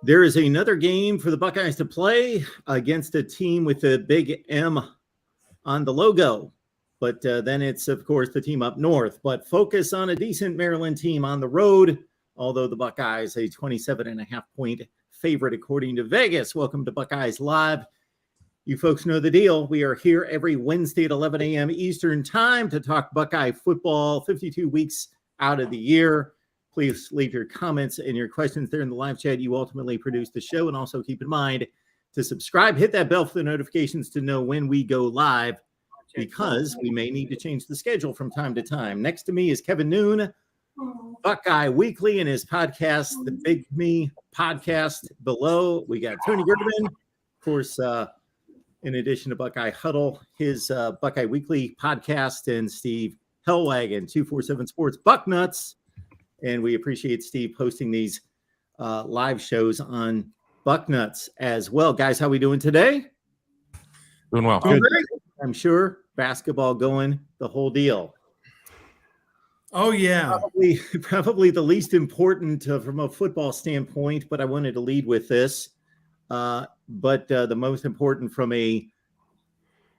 There is another game for the Buckeyes to play against a team with a big M on the logo. But then it's, of course, the team up north. But focus on a decent Maryland team on the road, although the Buckeyes a 27.5-point favorite according to Vegas. Welcome to Buckeyes Live. You folks know the deal. We are here every Wednesday at 11 a.m. Eastern time to talk Buckeye football 52 weeks out of the year. Please leave your comments and your questions there in the live chat. You ultimately produce the show. And also keep in mind to subscribe, hit that bell for the notifications to know when we go live, because we may need to change the schedule from time to time. Next to me is Kevin Noon, Buckeye Weekly, and his podcast, the Big Me Podcast below. We got Tony Gerdeman, of course, in addition to Buckeye Huddle, his Buckeye Weekly podcast, and Steve Hellwagon, 247 Sports Bucknuts. And we appreciate Steve posting these live shows on Bucknuts as well. Guys, how we doing today? Doing well. Good. I'm sure. Basketball going, the whole deal. Oh, yeah. Probably the least important from a football standpoint, but I wanted to lead with this. But the most important from a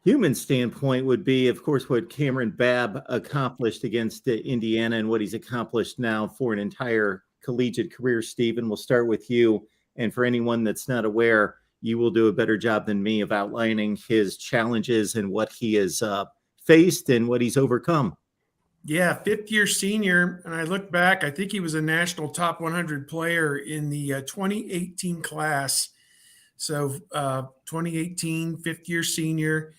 human standpoint would be, of course, what Cameron Babb accomplished against Indiana and what he's accomplished now for an entire collegiate career. Stephen, we'll start with you. And for anyone that's not aware, you will do a better job than me of outlining his challenges and what he has faced and what he's overcome. Yeah, fifth-year senior. And I look back, I think he was a national top 100 player in the 2018 class. So 2018, fifth-year senior.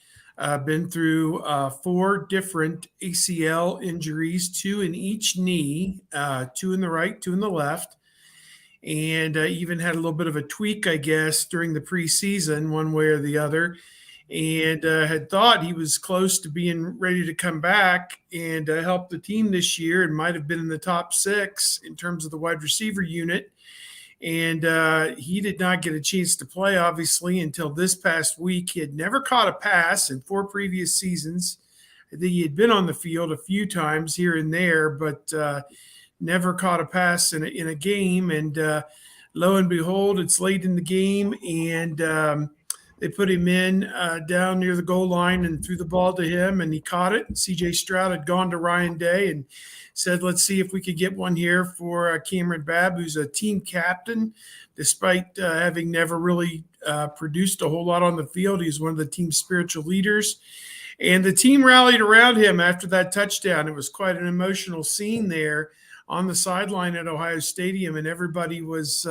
Been through 4 different ACL injuries, 2 in each knee, 2 in the right, 2 in the left, and even had a little bit of a tweak, I guess, during the preseason, one way or the other, and had thought he was close to being ready to come back and help the team this year and might have been in the top 6 in terms of the wide receiver unit. And he did not get a chance to play, obviously, until this past week. He had never caught a pass in 4 previous seasons. I think he had been on the field a few times here and there, but never caught a pass in a game. And lo and behold, it's late in the game, and they put him in down near the goal line and threw the ball to him, and he caught it. And C.J. Stroud had gone to Ryan Day and said, let's see if we could get one here for Cameron Babb, who's a team captain, despite having never really produced a whole lot on the field. He's one of the team's spiritual leaders. And the team rallied around him after that touchdown. It was quite an emotional scene there on the sideline at Ohio Stadium, and everybody was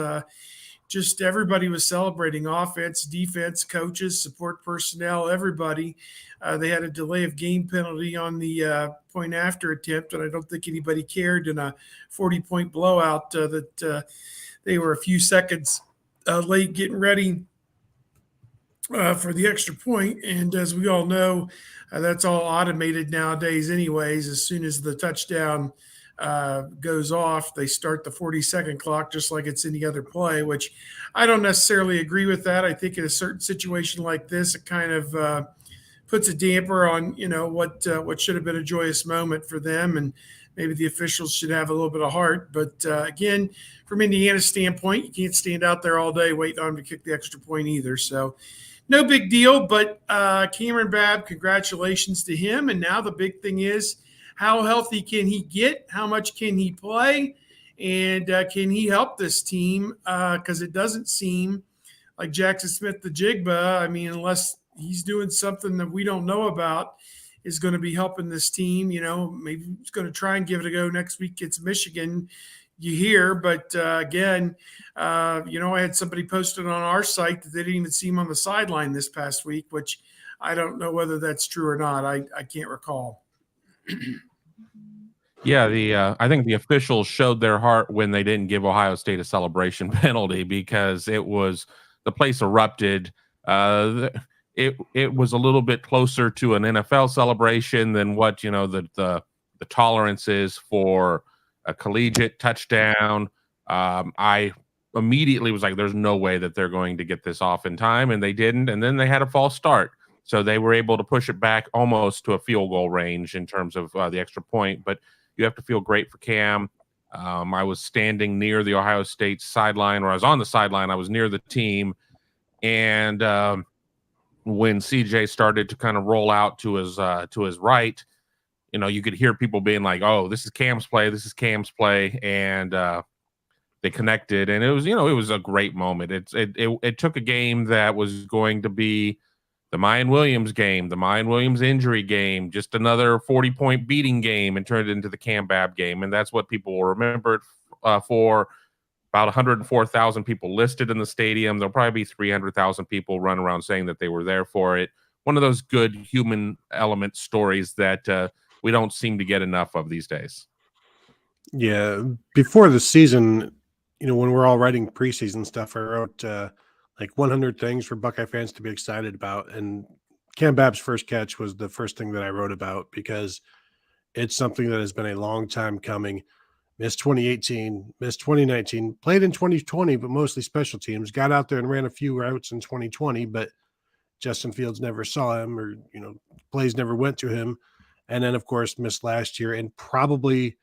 everybody was celebrating, offense, defense, coaches, support personnel, everybody. They had a delay of game penalty on the point after attempt, and I don't think anybody cared in a 40-point blowout that they were a few seconds late getting ready for the extra point. And as we all know, that's all automated nowadays anyways. As soon as the touchdown goes off, they start the 40-second clock just like it's any other play, which I don't necessarily agree with that. I think in a certain situation like this, it kind of puts a damper on, what should have been a joyous moment for them, and maybe the officials should have a little bit of heart. But again, from Indiana's standpoint, you can't stand out there all day waiting on them to kick the extra point either. So no big deal, but Cameron Babb, congratulations to him. And now the big thing is, how healthy can he get? How much can he play? And can he help this team? Because it doesn't seem like Jackson Smith-Njigba, I mean, unless he's doing something that we don't know about, is going to be helping this team. Maybe he's going to try and give it a go next week against Michigan, you hear. But again, I had somebody posted on our site that they didn't even see him on the sideline this past week, which I don't know whether that's true or not. I can't recall. Yeah, I think the officials showed their heart when they didn't give Ohio State a celebration penalty, because the place erupted. It was a little bit closer to an NFL celebration than what the tolerance is for a collegiate touchdown. I immediately was like, there's no way that they're going to get this off in time, and they didn't. And then they had a false start. So they were able to push it back almost to a field goal range in terms of the extra point. But you have to feel great for Cam. I was standing near the Ohio State sideline, or I was on the sideline. I was near the team, and when CJ started to kind of roll out to his right, you could hear people being like, "Oh, this is Cam's play. This is Cam's play," and they connected, and it was a great moment. It took a game that was going to be the Mayan Williams game, the Mayan Williams injury game, just another 40-point beating game, and turned it into the Cam Babb game, and that's what people will remember it for. About 104,000 people listed in the stadium. There'll probably be 300,000 people run around saying that they were there for it. One of those good human element stories that we don't seem to get enough of these days. Yeah, before the season, when we're all writing preseason stuff, I wrote like 100 things for Buckeye fans to be excited about, and Cam Babb's first catch was the first thing that I wrote about because it's something that has been a long time coming. Missed 2018, missed 2019, played in 2020, but mostly special teams. Got out there and ran a few routes in 2020, but Justin Fields never saw him, or plays never went to him. And then, of course, missed last year, and probably,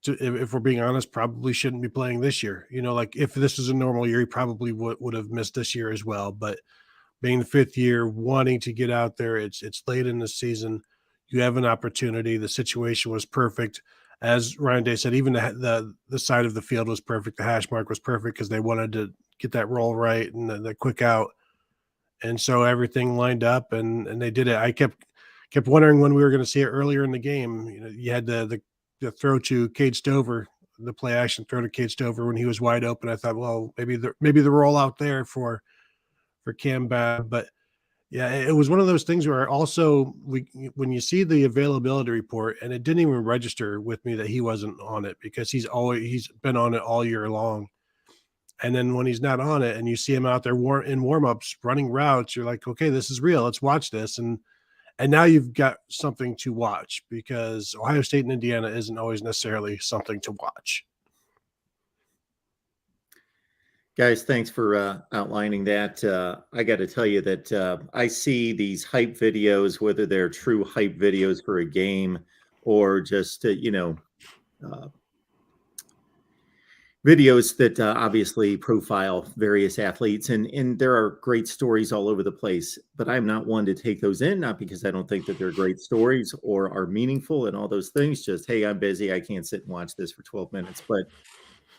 if we're being honest, probably shouldn't be playing this year. Like if this was a normal year, he probably would have missed this year as well. But being the fifth year, wanting to get out there, it's late in the season. You have an opportunity. The situation was perfect. As Ryan Day said, even the side of the field was perfect. The hash mark was perfect because they wanted to get that roll right and the quick out. And so everything lined up, and they did it. I kept wondering when we were going to see it earlier in the game. You had the throw to Cade Stover, the play action throw to Cade Stover when he was wide open. I thought, well, maybe the roll out there for Cam Babb. But yeah, it was one of those things where also when you see the availability report, and it didn't even register with me that he wasn't on it because he's been on it all year long. And then when he's not on it and you see him out there in warmups running routes, you're like, okay, this is real. Let's watch this. And now you've got something to watch because Ohio State and Indiana isn't always necessarily something to watch. Guys, thanks for outlining that. I got to tell you that I see these hype videos, whether they're true hype videos for a game or just, videos that obviously profile various athletes. And there are great stories all over the place. But I'm not one to take those in, not because I don't think that they're great stories or are meaningful and all those things. Just, hey, I'm busy. I can't sit and watch this for 12 minutes. But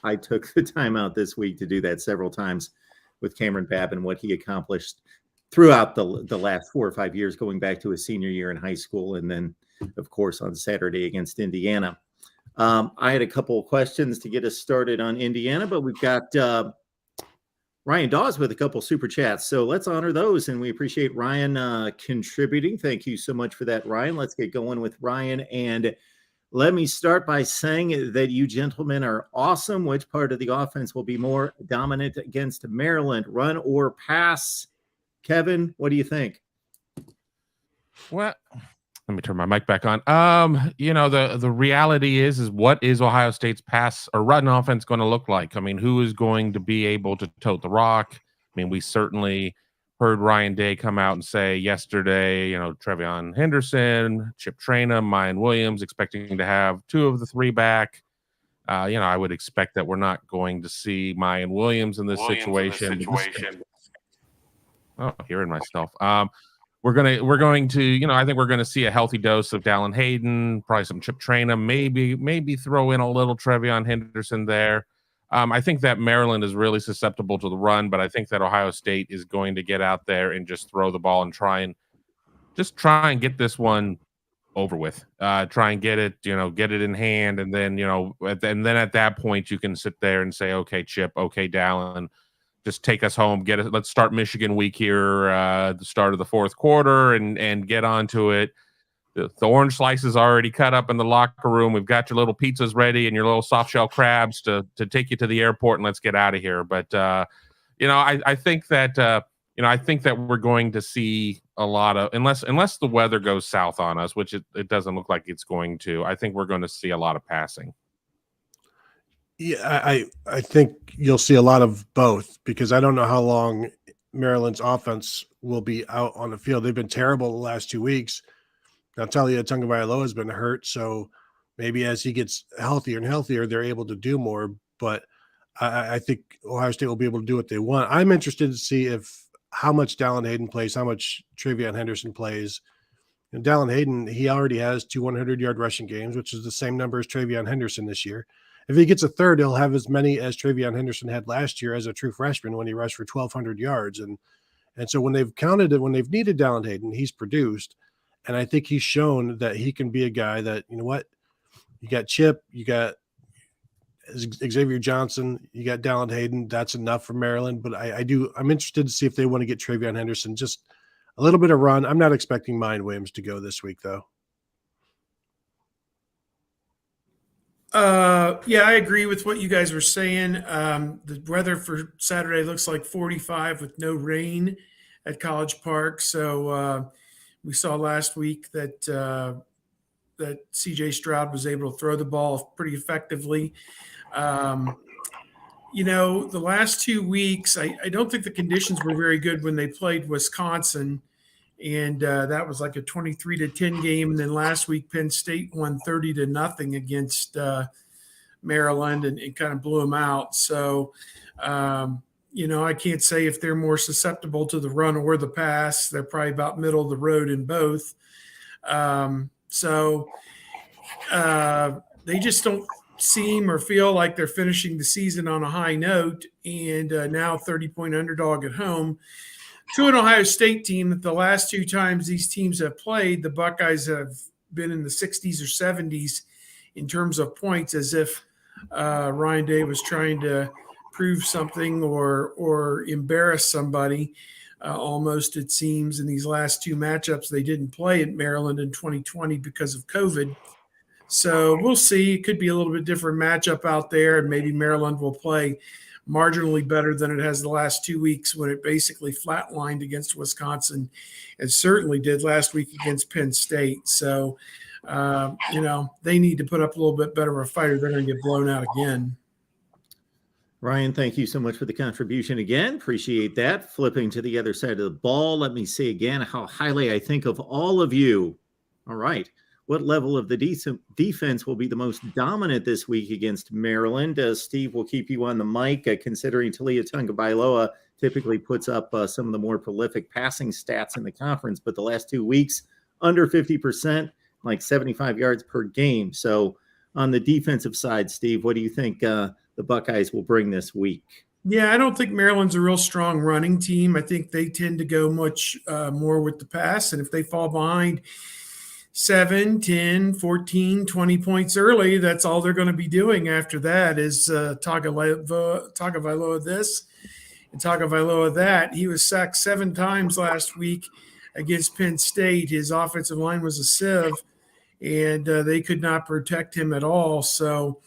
I took the time out this week to do that several times with Cameron Babb and what he accomplished throughout the last 4 or 5 years, going back to his senior year in high school. And then, of course, on Saturday against Indiana. I had a couple of questions to get us started on Indiana, but we've got Ryan Dawes with a couple super chats. So let's honor those. And we appreciate Ryan contributing. Thank you so much for that, Ryan. Let's get going with Ryan. And let me start by saying that you gentlemen are awesome. Which part of the offense will be more dominant against Maryland, run or pass? Kevin, what do you think? Well, let me turn my mic back on. The reality is what is Ohio State's pass or run offense going to look like? I mean, who is going to be able to tote the rock? I mean, we certainly heard Ryan Day come out and say yesterday, Trevion Henderson, Chip Traynham, Mayan Williams, expecting to have 2 of the 3 back. I would expect that we're not going to see Mayan Williams in this situation. Oh, hearing myself. We're going to, I think we're going to see a healthy dose of Dallin Hayden, probably some Chip Traynham, maybe throw in a little Trevion Henderson there. I think that Maryland is really susceptible to the run, but I think that Ohio State is going to get out there and just throw the ball and try and get this one over with. Try and get it in hand, and then at that point you can sit there and say, okay, Chip, okay, Dallin, just take us home. Let's start Michigan week here, the start of the 4th quarter, and get onto it. The orange slice is already cut up in the locker room. We've got your little pizzas ready and your little soft shell crabs to take you to the airport, and let's get out of here. But I think that we're going to see a lot of, unless the weather goes south on us, which it doesn't look like it's going to. I think we're going to see a lot of passing. Yeah, I think you'll see a lot of both because I don't know how long Maryland's offense will be out on the field. They've been terrible the last 2 weeks. Now, Talia Tagovailoa has been hurt, so maybe as he gets healthier and healthier, they're able to do more. But I think Ohio State will be able to do what they want. I'm interested to see how much Dallin Hayden plays, how much Travion Henderson plays. And Dallin Hayden, he already has 2 100-yard rushing games, which is the same number as Travion Henderson this year. If he gets a third, he'll have as many as Travion Henderson had last year as a true freshman when he rushed for 1,200 yards. And so when they've needed Dallin Hayden, he's produced. And I think he's shown that he can be a guy that, you know what, you got Chip, you got Xavier Johnson, you got Dallin Hayden. That's enough for Maryland. But I'm interested to see if they want to get Travion Henderson just a little bit of run. I'm not expecting Mind Williams to go this week, though. Yeah, I agree with what you guys were saying. The weather for Saturday looks like 45 with no rain at College Park. So we saw last week that C.J. Stroud was able to throw the ball pretty effectively. The last 2 weeks, I don't think the conditions were very good when they played Wisconsin. And that was like a 23-10 game. And then last week, Penn State won 30-0 against Maryland and kind of blew them out. So, I can't say if they're more susceptible to the run or the pass. They're probably about middle of the road in both. They just don't seem or feel like they're finishing the season on a high note. And now 30-point underdog at home to an Ohio State team that the last 2 times these teams have played, the Buckeyes have been in the 60s or 70s in terms of points, as if Ryan Day was trying to prove something or embarrass somebody. Almost, it seems, in these last 2 matchups. They didn't play at Maryland in 2020 because of COVID. So we'll see. It could be a little bit different matchup out there, and maybe Maryland will play marginally better than it has the last 2 weeks when it basically flatlined against Wisconsin and certainly did last week against Penn State. So, they need to put up a little bit better of a fight or they're going to get blown out again. Ryan, thank you so much for the contribution again. Appreciate that. Flipping to the other side of the ball, let me say again how highly I think of all of you. All right. What level of the defense will be the most dominant this week against Maryland? Steve, will keep you on the mic, considering Talia Tagovailoa typically puts up some of the more prolific passing stats in the conference, but the last 2 weeks, under 50%, like 75 yards per game. So on the defensive side, Steve, what do you think the Buckeyes will bring this week? Yeah, I don't think Maryland's a real strong running team. I think they tend to go much more with the pass, and if they fall behind 7, 10, 14, 20 points early, that's all they're going to be doing after that is Tagovailoa this and Tagovailoa that. He was sacked 7 times last week against Penn State. His offensive line was a sieve, and they could not protect him at all. So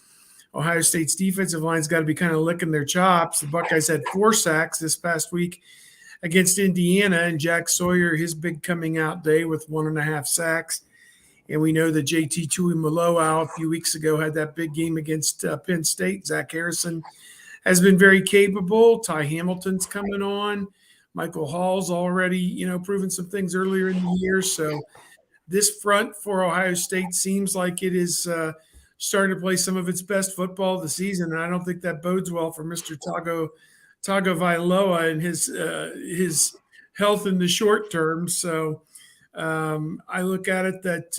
Ohio State's defensive line's got to be kind of licking their chops. The Buckeyes had 4 sacks this past week against Indiana, and Jack Sawyer, his big coming out day with 1.5 sacks. And we know that JT Tuimoloau a few weeks ago had that big game against Penn State. Zach Harrison has been very capable. Ty Hamilton's coming on. Michael Hall's already, proven some things earlier in the year. So this front for Ohio State seems like it is starting to play some of its best football of the season. And I don't think that bodes well for Mr. Tagovailoa and his health in the short term. So I look at it that,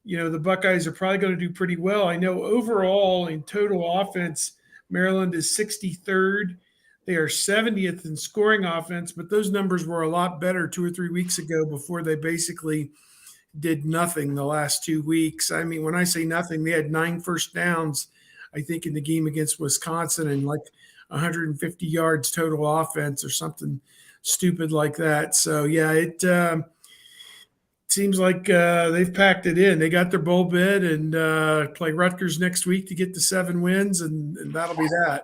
the Buckeyes are probably going to do pretty well. I know overall in total offense, Maryland is 63rd. They are 70th in scoring offense, but those numbers were a lot better 2 or 3 weeks ago before they basically did nothing the last 2 weeks. I mean, when I say nothing, they had 9 first downs, I think, in the game against Wisconsin and like 150 yards total offense or something stupid like that. So, yeah, it seems like they've packed it in. They got their bowl bid and play Rutgers next week to get to 7 wins, and that'll be that.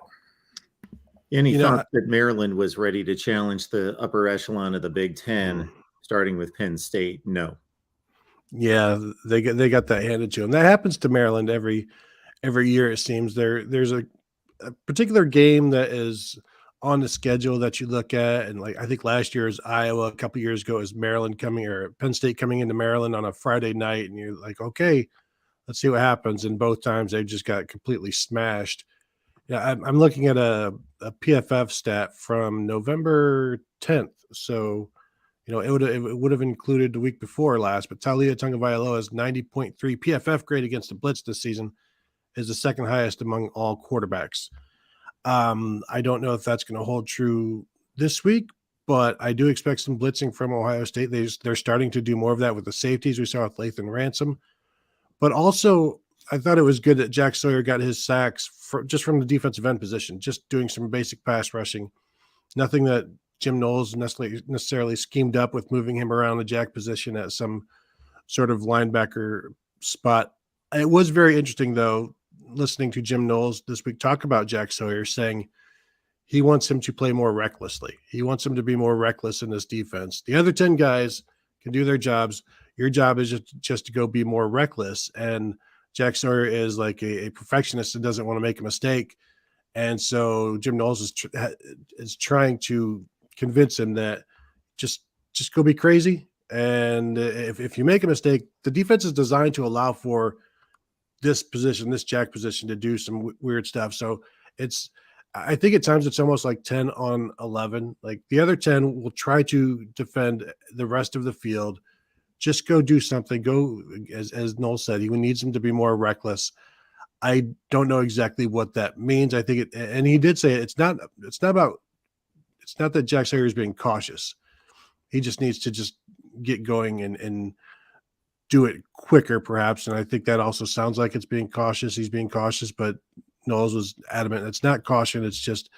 Any thought that Maryland was ready to challenge the upper echelon of the Big Ten, starting with Penn State? No. Yeah, they got that handed to them. That happens to Maryland every year, it seems. There's a particular game that is on the schedule that you look at, and like I think last year is Iowa, a couple years ago is Maryland coming or Penn State coming into Maryland on a Friday night, and you're like, okay, Let's see what happens. And both times they just got completely smashed. Yeah, I'm looking at a PFF stat from November 10th. So, it would have included the week before last, but Talia Tagovailoa's 90.3 PFF grade against the blitz this season is the second highest among all quarterbacks. I don't know if that's going to hold true this week, but I do expect some blitzing from Ohio State. They're starting to do more of that with the safeties. We saw with Lathan Ransom, but also I thought it was good that Jack Sawyer got his sacks just from the defensive end position, just doing some basic pass rushing. Nothing that Jim Knowles necessarily schemed up with moving him around the jack position at some sort of linebacker spot. It was very interesting, though, listening to Jim Knowles this week talk about Jack Sawyer, saying he wants him to play more recklessly. He wants him to be more reckless in this defense. The other 10 guys can do their jobs. Your job is just to go be more reckless. And Jack Sawyer is like a perfectionist and doesn't want to make a mistake. And so Jim Knowles is trying to convince him that just go be crazy. And if you make a mistake, the defense is designed to allow for this jack position to do some weird stuff. So I think at times it's almost like 10 on 11. Like the other 10 will try to defend the rest of the field. Just go do something. Go, as Noel said, he needs him to be more reckless. I don't know exactly what that means. I think and he did say it's not that Jack Sawyer is being cautious. He just needs to just get going and do it quicker, perhaps. And I think that also sounds like it's being cautious. He's being cautious, but Knowles was adamant. It's not caution. It's just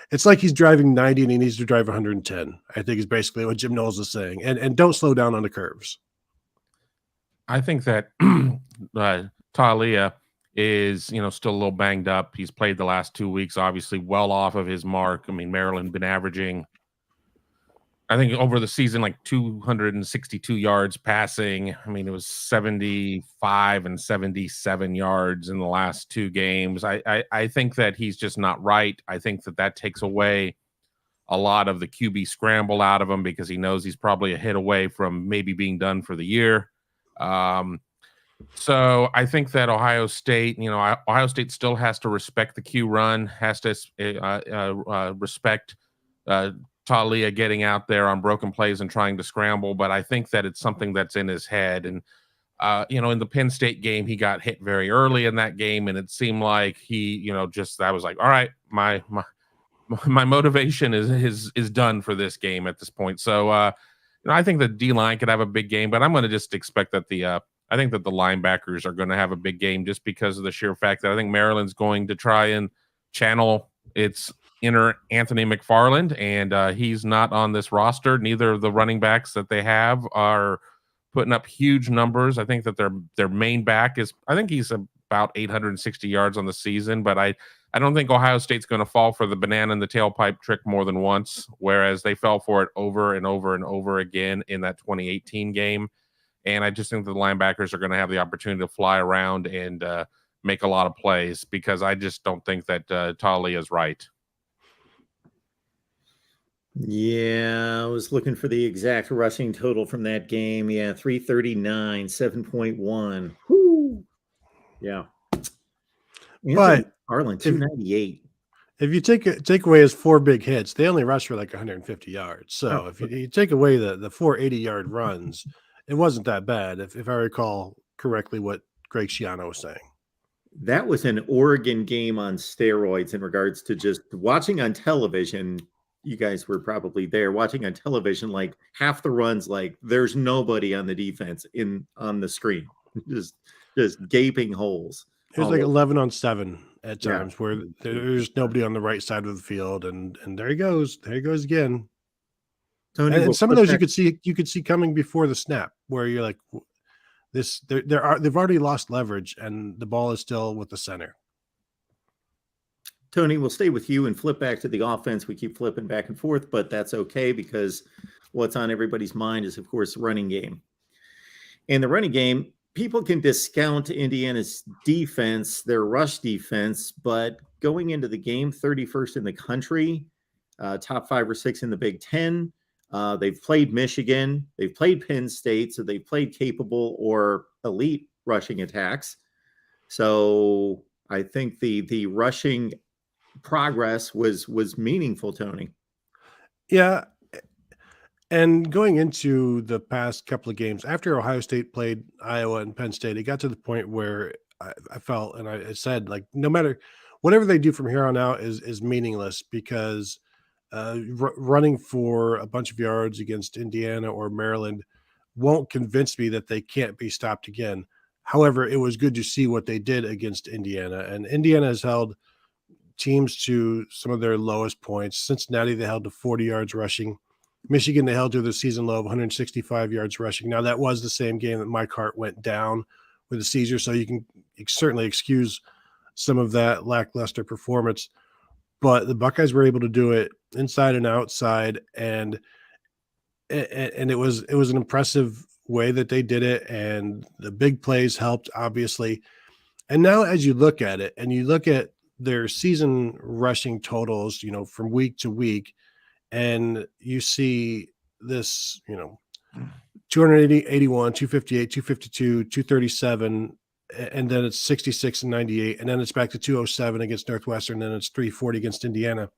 it's like he's driving 90 and he needs to drive 110. I think is basically what Jim Knowles is saying. And don't slow down on the curves. I think that Talia is, still a little banged up. He's played the last 2 weeks, obviously well off of his mark. I mean, Maryland been averaging, I think over the season, like 262 yards passing. I mean, it was 75 and 77 yards in the last 2 games. I think that he's just not right. I think that takes away a lot of the QB scramble out of him because he knows he's probably a hit away from maybe being done for the year. So I think that Ohio State still has to respect the Q run, has to respect Talia getting out there on broken plays and trying to scramble. But I think that it's something that's in his head. And, in the Penn State game, he got hit very early in that game. And it seemed like I was like, all right, my motivation is done for this game at this point. So, I think the D-line could have a big game, but I'm going to just expect that I think that the linebackers are going to have a big game just because of the sheer fact that I think Maryland's going to try and channel its inner Anthony McFarland, and he's not on this roster. Neither of the running backs that they have are putting up huge numbers. I think that their main back I think he's about 860 yards on the season, but I don't think Ohio State's going to fall for the banana in the tailpipe trick more than once, whereas they fell for it over and over and over again in that 2018 game. And I just think the linebackers are going to have the opportunity to fly around and make a lot of plays because I just don't think that Talia is right. Yeah, I was looking for the exact rushing total from that game. Yeah, 339, 7.1. Whoo! Yeah. But Arlen, 298. If you take away his 4 big hits, they only rush for like 150 yards. So if you take away the 4 80-yard runs, it wasn't that bad, if I recall correctly what Greg Schiano was saying. That was an Oregon game on steroids in regards to just watching on television. You guys were probably there watching on television, like half the runs, like there's nobody on the defense on the screen, just gaping holes. It was like 11 on 7 at times where there's nobody on the right side of the field. And there he goes. There he goes again. Tony, and some of those you could see coming before the snap, where you're like, they've already lost leverage, and the ball is still with the center. Tony, we'll stay with you and flip back to the offense. We keep flipping back and forth, but that's okay because what's on everybody's mind is, of course, the running game. In the running game, people can discount Indiana's defense, their rush defense, but going into the game, 31st in the country, top 5 or 6 in the Big Ten. They've played Michigan, they've played Penn State, so they've played capable or elite rushing attacks. So I think the rushing progress was meaningful, Tony. Yeah. And going into the past couple of games, after Ohio State played Iowa and Penn State, it got to the point where I felt, and I said, like, no matter whatever they do from here on out is meaningless, because running for a bunch of yards against Indiana or Maryland won't convince me that they can't be stopped again. However, it was good to see what they did against Indiana, and Indiana has held teams to some of their lowest points. Cincinnati, they held to 40 yards rushing. Michigan, they held to the season low of 165 yards rushing. Now, that was the same game that Mike Hart went down with a seizure, so you can certainly excuse some of that lackluster performance. But the Buckeyes were able to do it inside and outside, and it was an impressive way that they did it, and the big plays helped, obviously. And now, as you look at it, and you look at their season rushing totals, from week to week, and you see this, 280, 81, 258, 252, 237, and then it's 66 and 98, and then it's back to 207 against Northwestern, and then it's 340 against Indiana.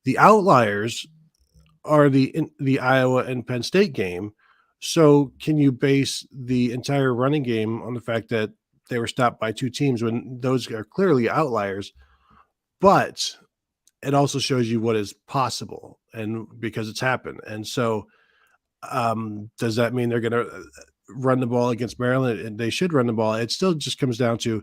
The outliers are the Iowa and Penn State game. So can you base the entire running game on the fact that they were stopped by two teams when those are clearly outliers? But it also shows you what is possible, and because it's happened. And so does that mean they're going to run the ball against Maryland? And they should run the ball. It still just comes down to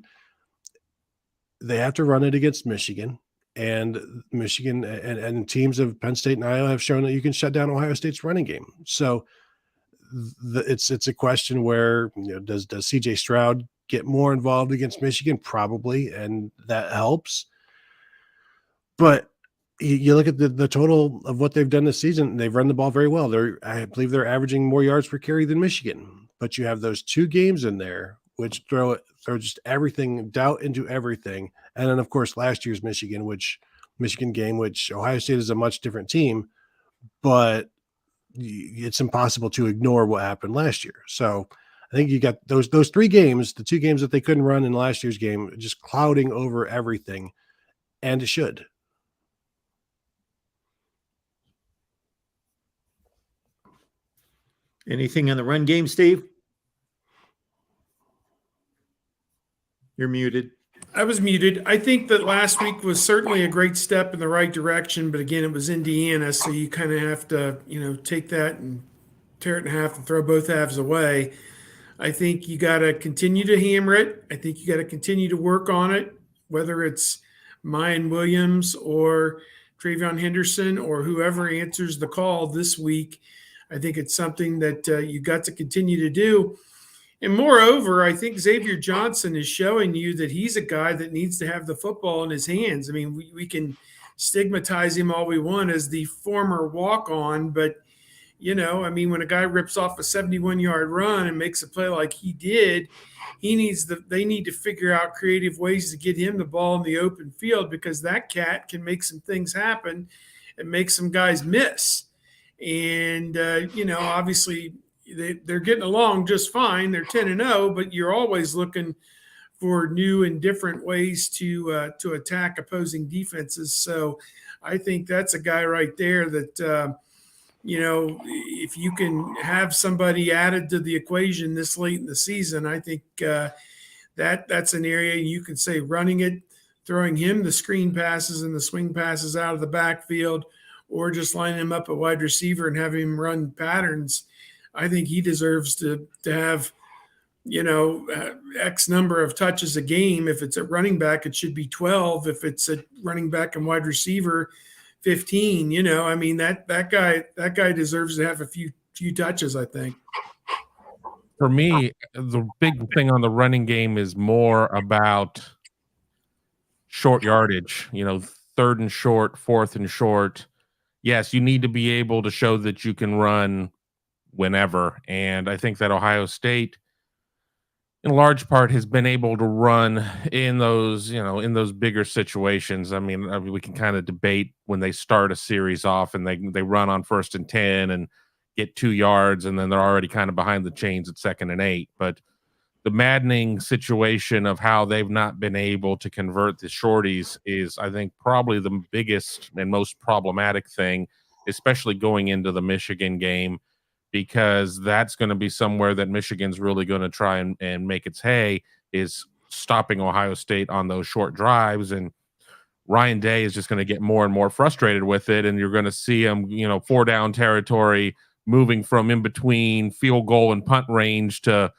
they have to run it against Michigan, and Michigan and teams of Penn State and Iowa have shown that you can shut down Ohio State's running game. So it's a question where, does CJ Stroud get more involved against Michigan? Probably, and that helps. But you look at the total of what they've done this season, they've run the ball very well. I believe they're averaging more yards per carry than Michigan. But you have those two games in there which throw just everything, doubt into everything. And then, of course, last year's Michigan game, which Ohio State is a much different team, but it's impossible to ignore what happened last year. So I think you got those three games, the two games that they couldn't run in last year's game, just clouding over everything, and it should. Anything on the run game, Steve? You're muted. I was muted. I think that last week was certainly a great step in the right direction, but again, it was Indiana, so you kind of have to, take that and tear it in half and throw both halves away. I think you got to continue to hammer it. I think you got to continue to work on it, whether it's Mayan Williams or Travion Henderson or whoever answers the call this week. I think it's something that you got to continue to do. And moreover, I think Xavier Johnson is showing you that he's a guy that needs to have the football in his hands. I mean, we can stigmatize him all we want as the former walk-on, but, when a guy rips off a 71-yard run and makes a play like he did, they need to figure out creative ways to get him the ball in the open field, because that cat can make some things happen and make some guys miss. And, obviously they're getting along just fine. They're 10-0, but you're always looking for new and different ways to attack opposing defenses. So I think that's a guy right there that, if you can have somebody added to the equation this late in the season, I think that's an area you can say running it, throwing him the screen passes and the swing passes out of the backfield, or just lining him up at wide receiver and have him run patterns. I think he deserves to have, X number of touches a game. If it's a running back, it should be 12. If it's a running back and wide receiver, 15. That guy deserves to have a few touches, I think. For me, the big thing on the running game is more about short yardage, 3rd and short, 4th and short. Yes, you need to be able to show that you can run whenever. And I think that Ohio State, in large part, has been able to run in those, in those bigger situations. I mean, we can kind of debate when they start a series off and they run on 1st and 10 and get 2 yards, and then they're already kind of behind the chains at 2nd and 8. But maddening situation of how they've not been able to convert the shorties is, I think, probably the biggest and most problematic thing, especially going into the Michigan game, because that's going to be somewhere that Michigan's really going to try and make its hay, is stopping Ohio State on those short drives. And Ryan Day is just going to get more and more frustrated with it. And you're going to see him, 4-down territory, moving from in between field goal and punt range to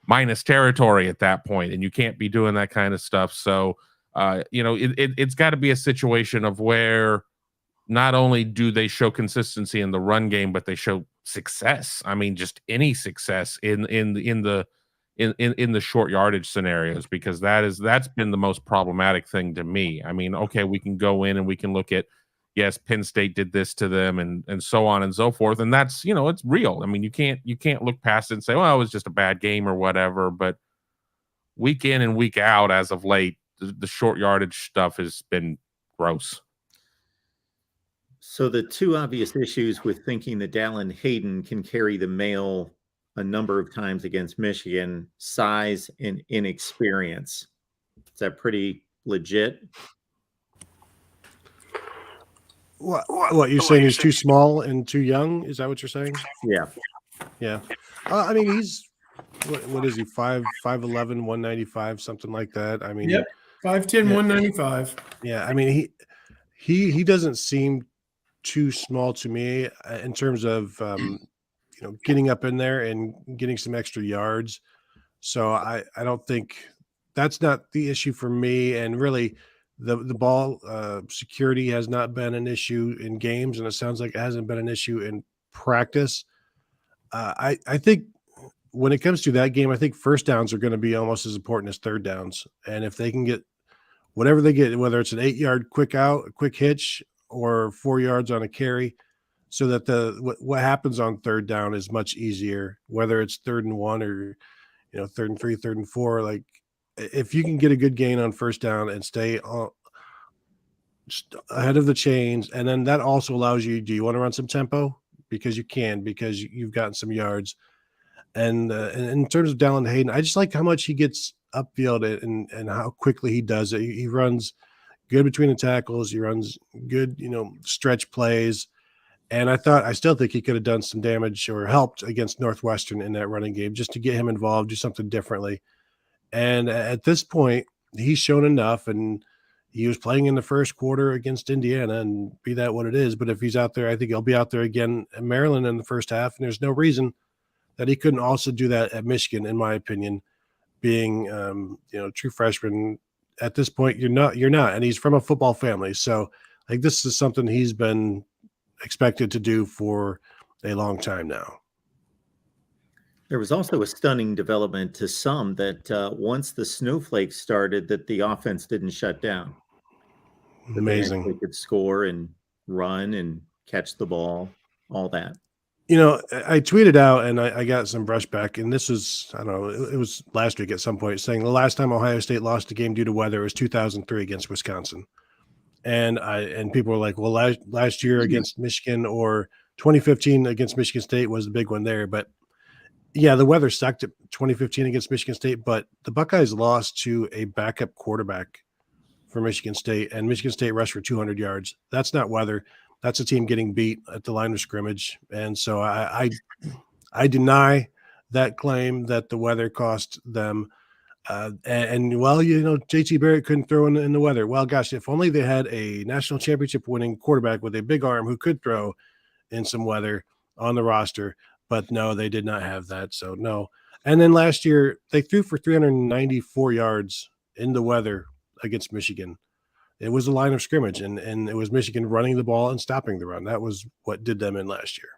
minus territory at that point, and you can't be doing that kind of stuff. So, it's got to be a situation of where not only do they show consistency in the run game, but they show success. I mean, just any success in the short yardage scenarios, because that's been the most problematic thing to me. I mean, okay, we can go in and we can look at, yes, Penn State did this to them and so on and so forth. And that's, it's real. I mean, you can't look past it and say, well, it was just a bad game or whatever. But week in and week out, as of late, the short yardage stuff has been gross. So the two obvious issues with thinking that Dallin Hayden can carry the mail a number of times against Michigan: size and inexperience. Is that pretty legit? What you're saying is too small and too young? Is that what you're saying? Yeah. I mean, he's what is he? 5'11", 195, something like that. I mean, Yep, 5'10", 195. Yeah, I mean, he doesn't seem too small to me in terms of getting up in there and getting some extra yards. So I don't think that's not the issue for me. And really, the ball security has not been an issue in games, and it sounds like it hasn't been an issue in practice. I think when it comes to that game, I think first downs are going to be almost as important as third downs. And if they can get whatever they get, whether it's an 8-yard quick out, a quick hitch, or 4 yards on a carry, so that what happens on third down is much easier, whether it's 3rd and 1 or 3rd and 3, 3rd and 4. Like, if you can get a good gain on first down and stay just ahead of the chains, and then that also allows you, do you want to run some tempo? Because you can, because you've gotten some yards. And in terms of Dallin Hayden, I just like how much he gets upfield and how quickly he does it. He runs good between the tackles. He runs good, stretch plays. And I still think he could have done some damage or helped against Northwestern in that running game, just to get him involved, do something differently. And at this point, he's shown enough, and he was playing in the first quarter against Indiana, and be that what it is. But if he's out there, I think he'll be out there again in Maryland in the first half. And there's no reason that he couldn't also do that at Michigan, in my opinion, being, true freshman. At this point, you're not, and he's from a football family. So like, this is something he's been expected to do for a long time now. There was also a stunning development to some that once the snowflakes started, that the offense didn't shut down. Amazing. They could score and run and catch the ball, all that. I tweeted out, and I got some brushback, and this was, I don't know, it was last week at some point, saying the last time Ohio State lost a game due to weather was 2003 against Wisconsin. And people were like, well, last year against Michigan, or 2015 against Michigan State was the big one there. But yeah, the weather sucked at 2015 against Michigan State, but the Buckeyes lost to a backup quarterback for Michigan State, and Michigan State rushed for 200 yards. That's not weather. That's a team getting beat at the line of scrimmage. And so I deny that claim that the weather cost them. JT Barrett couldn't throw in the weather. Well, gosh, if only they had a national championship winning quarterback with a big arm who could throw in some weather on the roster. But no, they did not have that. So no. And then last year they threw for 394 yards in the weather against Michigan. It was a line of scrimmage, and it was Michigan running the ball and stopping the run. That was what did them in last year.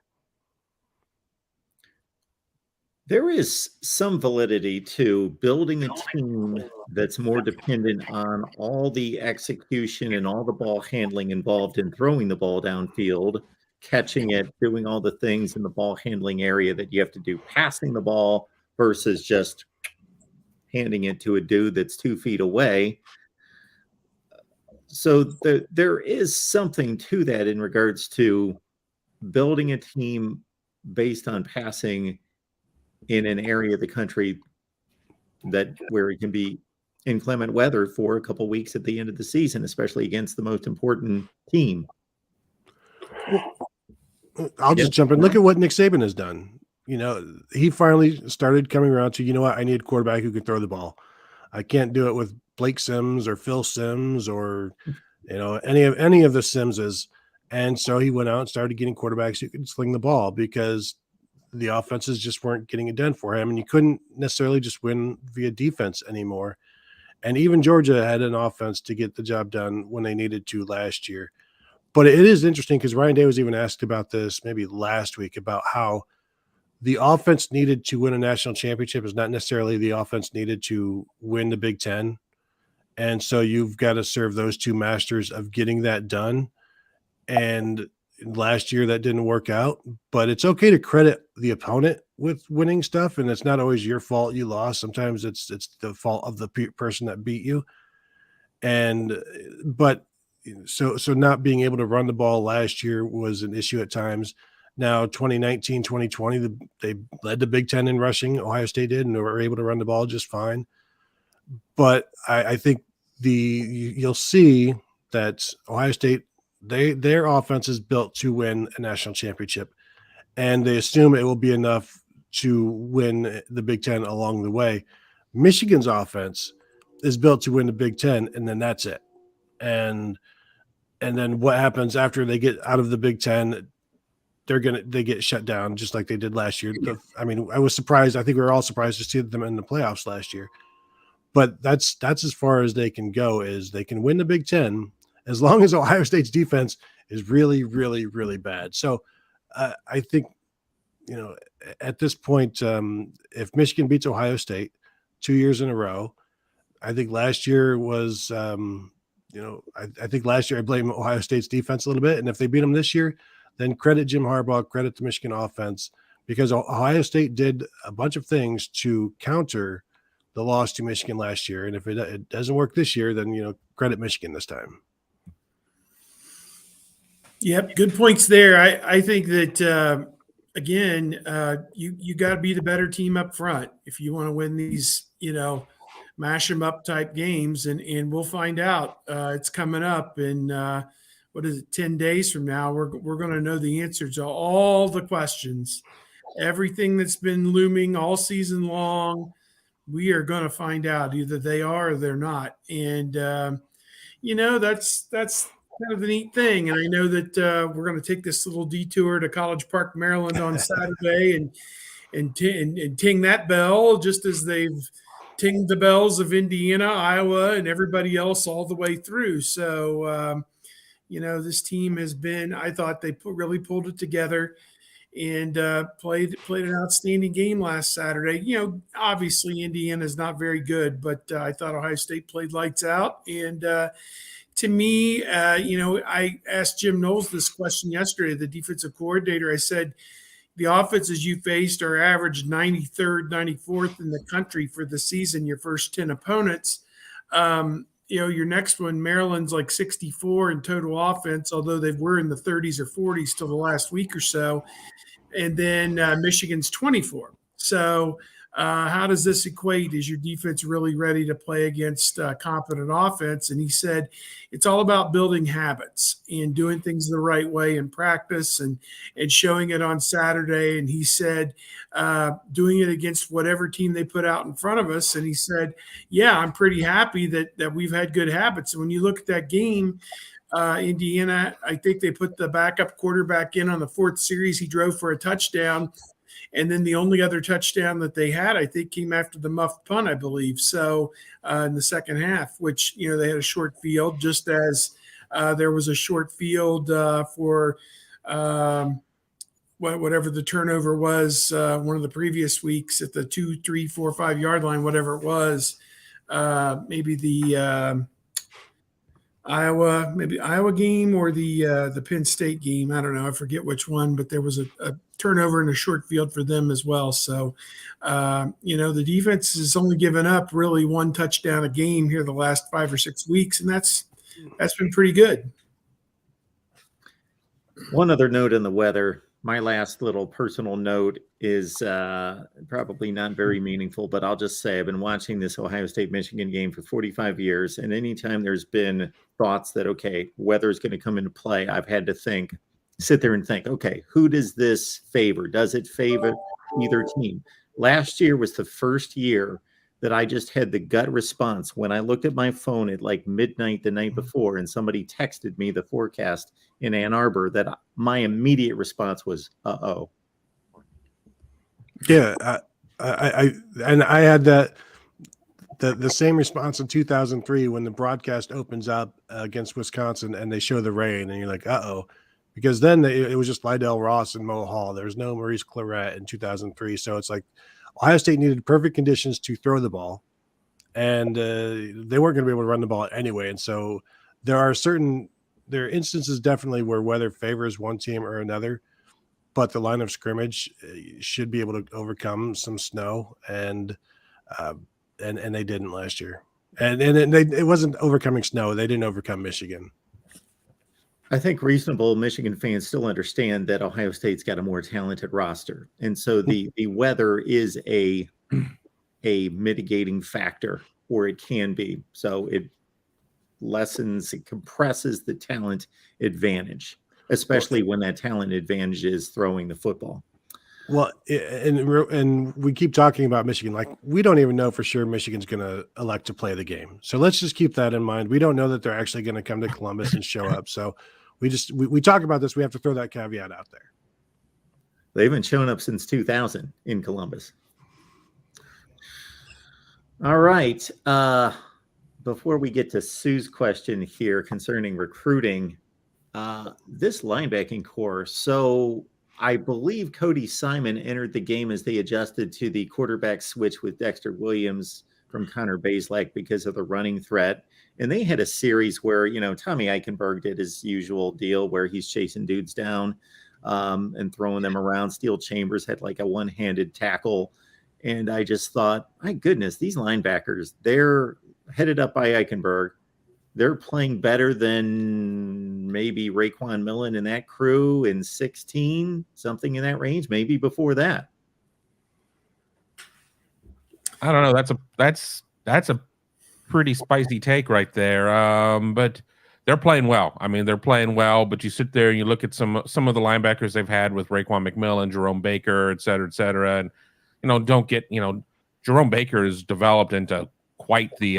There is some validity to building a team that's more dependent on all the execution and all the ball handling involved in throwing the ball downfield, catching it, doing all the things in the ball handling area that you have to do passing the ball, versus just handing it to a dude that's 2 feet away. So there is something to that in regards to building a team based on passing in an area of the country that where it can be inclement weather for a couple weeks at the end of the season, especially against the most important team. I'll just jump in. Look at what Nick Saban has done. He finally started coming around to, what, I need a quarterback who can throw the ball. I can't do it with Blake Sims or Phil Sims or, any of the Simses. And so he went out and started getting quarterbacks who could sling the ball because the offenses just weren't getting it done for him. And you couldn't necessarily just win via defense anymore. And even Georgia had an offense to get the job done when they needed to last year. But it is interesting because Ryan Day was even asked about this maybe last week about how the offense needed to win a national championship is not necessarily the offense needed to win the Big Ten. And so you've got to serve those two masters of getting that done. And last year that didn't work out, but it's okay to credit the opponent with winning stuff. And it's not always your fault you lost. Sometimes it's the fault of the person that beat you. So not being able to run the ball last year was an issue at times. Now, 2019, 2020, they led the Big Ten in rushing. Ohio State did, and they were able to run the ball just fine. But I think you'll see that Ohio State, their offense is built to win a national championship, and they assume it will be enough to win the Big Ten along the way. Michigan's offense is built to win the Big Ten, and then that's it. And then what happens after they get out of the Big Ten? They get shut down just like they did last year. I was surprised. I think we were all surprised to see them in the playoffs last year. But that's as far as they can go. Is they can win the Big Ten as long as Ohio State's defense is really, really, really bad. So I think at this point, if Michigan beats Ohio State 2 years in a row, I think last year was I think last year I blame Ohio State's defense a little bit, and if they beat them this year, then credit Jim Harbaugh, credit the Michigan offense, because Ohio State did a bunch of things to counter the loss to Michigan last year. And if it doesn't work this year, then, credit Michigan this time. Yep. Good points there. I think that, again, you got to be the better team up front if you want to win these, mash them up type games. And we'll find out. It's coming up in, 10 days from now, we're going to know the answer to all the questions, everything that's been looming all season long. We are going to find out either they are or they're not. And, that's kind of the neat thing. And I know that we're going to take this little detour to College Park, Maryland on Saturday and ting that bell just as they've tinged the bells of Indiana, Iowa, and everybody else all the way through. So, this team has been, I thought they really pulled it together and played an outstanding game last Saturday. Obviously Indiana is not very good, but I thought Ohio State played lights out. And to me, I asked Jim Knowles this question yesterday, the defensive coordinator. I said, the offenses you faced are average 93rd, 94th in the country for the season, your first 10 opponents. Your next one, Maryland's like 64 in total offense, although they were in the 30s or 40s till the last week or so. And then Michigan's 24. So how does this equate? Is your defense really ready to play against competent offense? And he said, it's all about building habits and doing things the right way in practice and showing it on Saturday. And he said, doing it against whatever team they put out in front of us. And he said, yeah, I'm pretty happy that we've had good habits. And when you look at that game, Indiana, I think they put the backup quarterback in on the fourth series. He drove for a touchdown. And then the only other touchdown that they had, I think, came after the muffed punt, I believe. So in the second half, which, they had a short field, just as there was a short field for whatever the turnover was one of the previous weeks at the 2, 3, 4, 5 yard line, whatever it was. Maybe the Iowa game or the Penn State game. I don't know. I forget which one, but there was a turnover in a short field for them as well. So, the defense has only given up really one touchdown a game here the last 5 or 6 weeks, and that's been pretty good. One other note on the weather. My last little personal note is probably not very meaningful, but I'll just say I've been watching this Ohio State-Michigan game for 45 years, and anytime there's been thoughts that, okay, weather is going to come into play, I've had to sit there and think, okay, who does this favor? Does it favor either team? Last year was the first year that I just had the gut response when I looked at my phone at like midnight the night before and somebody texted me the forecast in Ann Arbor, that my immediate response was, uh-oh. Yeah, I had the same response in 2003 when the broadcast opens up against Wisconsin and they show the rain, and you're like, uh-oh. Because then it was just Lydell Ross and Mo Hall. There was no Maurice Claret in 2003. So it's like Ohio State needed perfect conditions to throw the ball, and they weren't going to be able to run the ball anyway. And so there are instances definitely where weather favors one team or another, but the line of scrimmage should be able to overcome some snow, and they didn't last year. And it wasn't overcoming snow. They didn't overcome Michigan. I think reasonable Michigan fans still understand that Ohio State's got a more talented roster. And so the weather is a mitigating factor, or it can be. So it compresses the talent advantage, especially when that talent advantage is throwing the football. Well, and we keep talking about Michigan. Like, we don't even know for sure Michigan's going to elect to play the game. So let's just keep that in mind. We don't know that they're actually going to come to Columbus and show up. So we talk about this. We have to throw that caveat out there. They haven't shown up since 2000 in Columbus. All right. Before we get to Sue's question here concerning recruiting, this linebacking core. So I believe Cody Simon entered the game as they adjusted to the quarterback switch with Dexter Williams from Connor Bazelak because of the running threat. And they had a series where, Tommy Eichenberg did his usual deal where he's chasing dudes down and throwing them around. Steel Chambers had like a one-handed tackle. And I just thought, my goodness, these linebackers, they're headed up by Eichenberg. They're playing better than maybe Raekwon Millen and that crew in 16, something in that range, maybe before that. I don't know. That's a pretty spicy take right there. But they're playing well. I mean, they're playing well, but you sit there and you look at some of the linebackers they've had with Raekwon McMillan, Jerome Baker, et cetera, and Jerome Baker has developed into quite the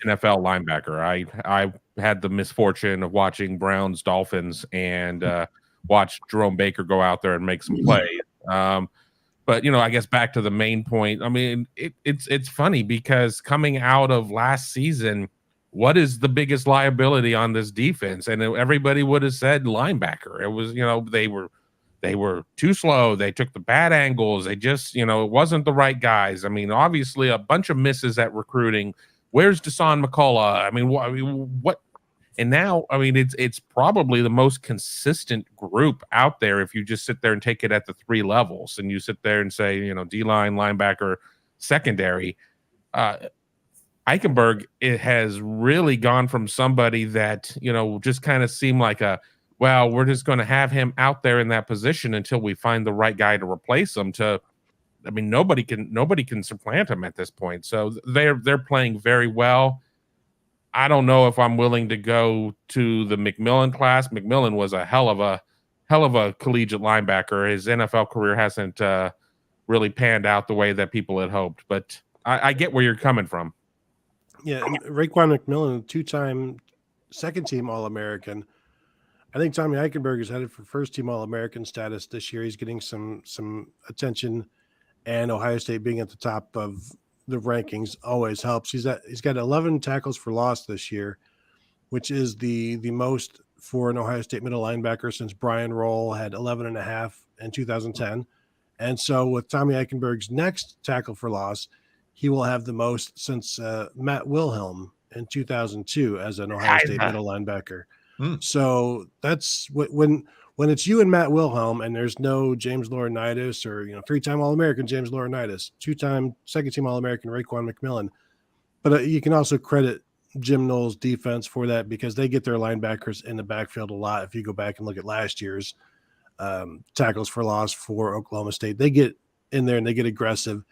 NFL linebacker. I had the misfortune of watching Browns Dolphins and watch Jerome Baker go out there and make some plays. But I guess back to the main point. I mean, it's funny because coming out of last season, what is the biggest liability on this defense? And everybody would have said linebacker. It was they were too slow. They took the bad angles. They just it wasn't the right guys. I mean, obviously a bunch of misses at recruiting. Where's Deshaun McCullough? I mean, what? And now, I mean, it's probably the most consistent group out there if you just sit there and take it at the three levels and you sit there and say, D-line, linebacker, secondary. Eichenberg, it has really gone from somebody that, just kind of seemed like we're just going to have him out there in that position until we find the right guy to replace him nobody can supplant him at this point. So they're playing very well. I don't know if I'm willing to go to the McMillan class. McMillan was a hell of a collegiate linebacker. His NFL career hasn't really panned out the way that people had hoped, but I get where you're coming from. Yeah, Raekwon McMillan, two-time second-team All-American. I think Tommy Eichenberg is headed for first-team All-American status this year. He's getting some attention, and Ohio State being at the top of the rankings always helps. He's got 11 tackles for loss this year, which is the most for an Ohio State middle linebacker since Brian Roll had 11.5 in 2010. And so with Tommy Eichenberg's next tackle for loss, he will have the most since Matt Wilhelm in 2002 as an Ohio State middle linebacker. So that's when it's you and Matt Wilhelm and there's no James Laurinaitis or, three-time All-American James Laurinaitis, two-time second-team All-American Raekwon McMillan. But you can also credit Jim Knowles' defense for that because they get their linebackers in the backfield a lot. If you go back and look at last year's tackles for loss for Oklahoma State. They get in there and they get aggressive.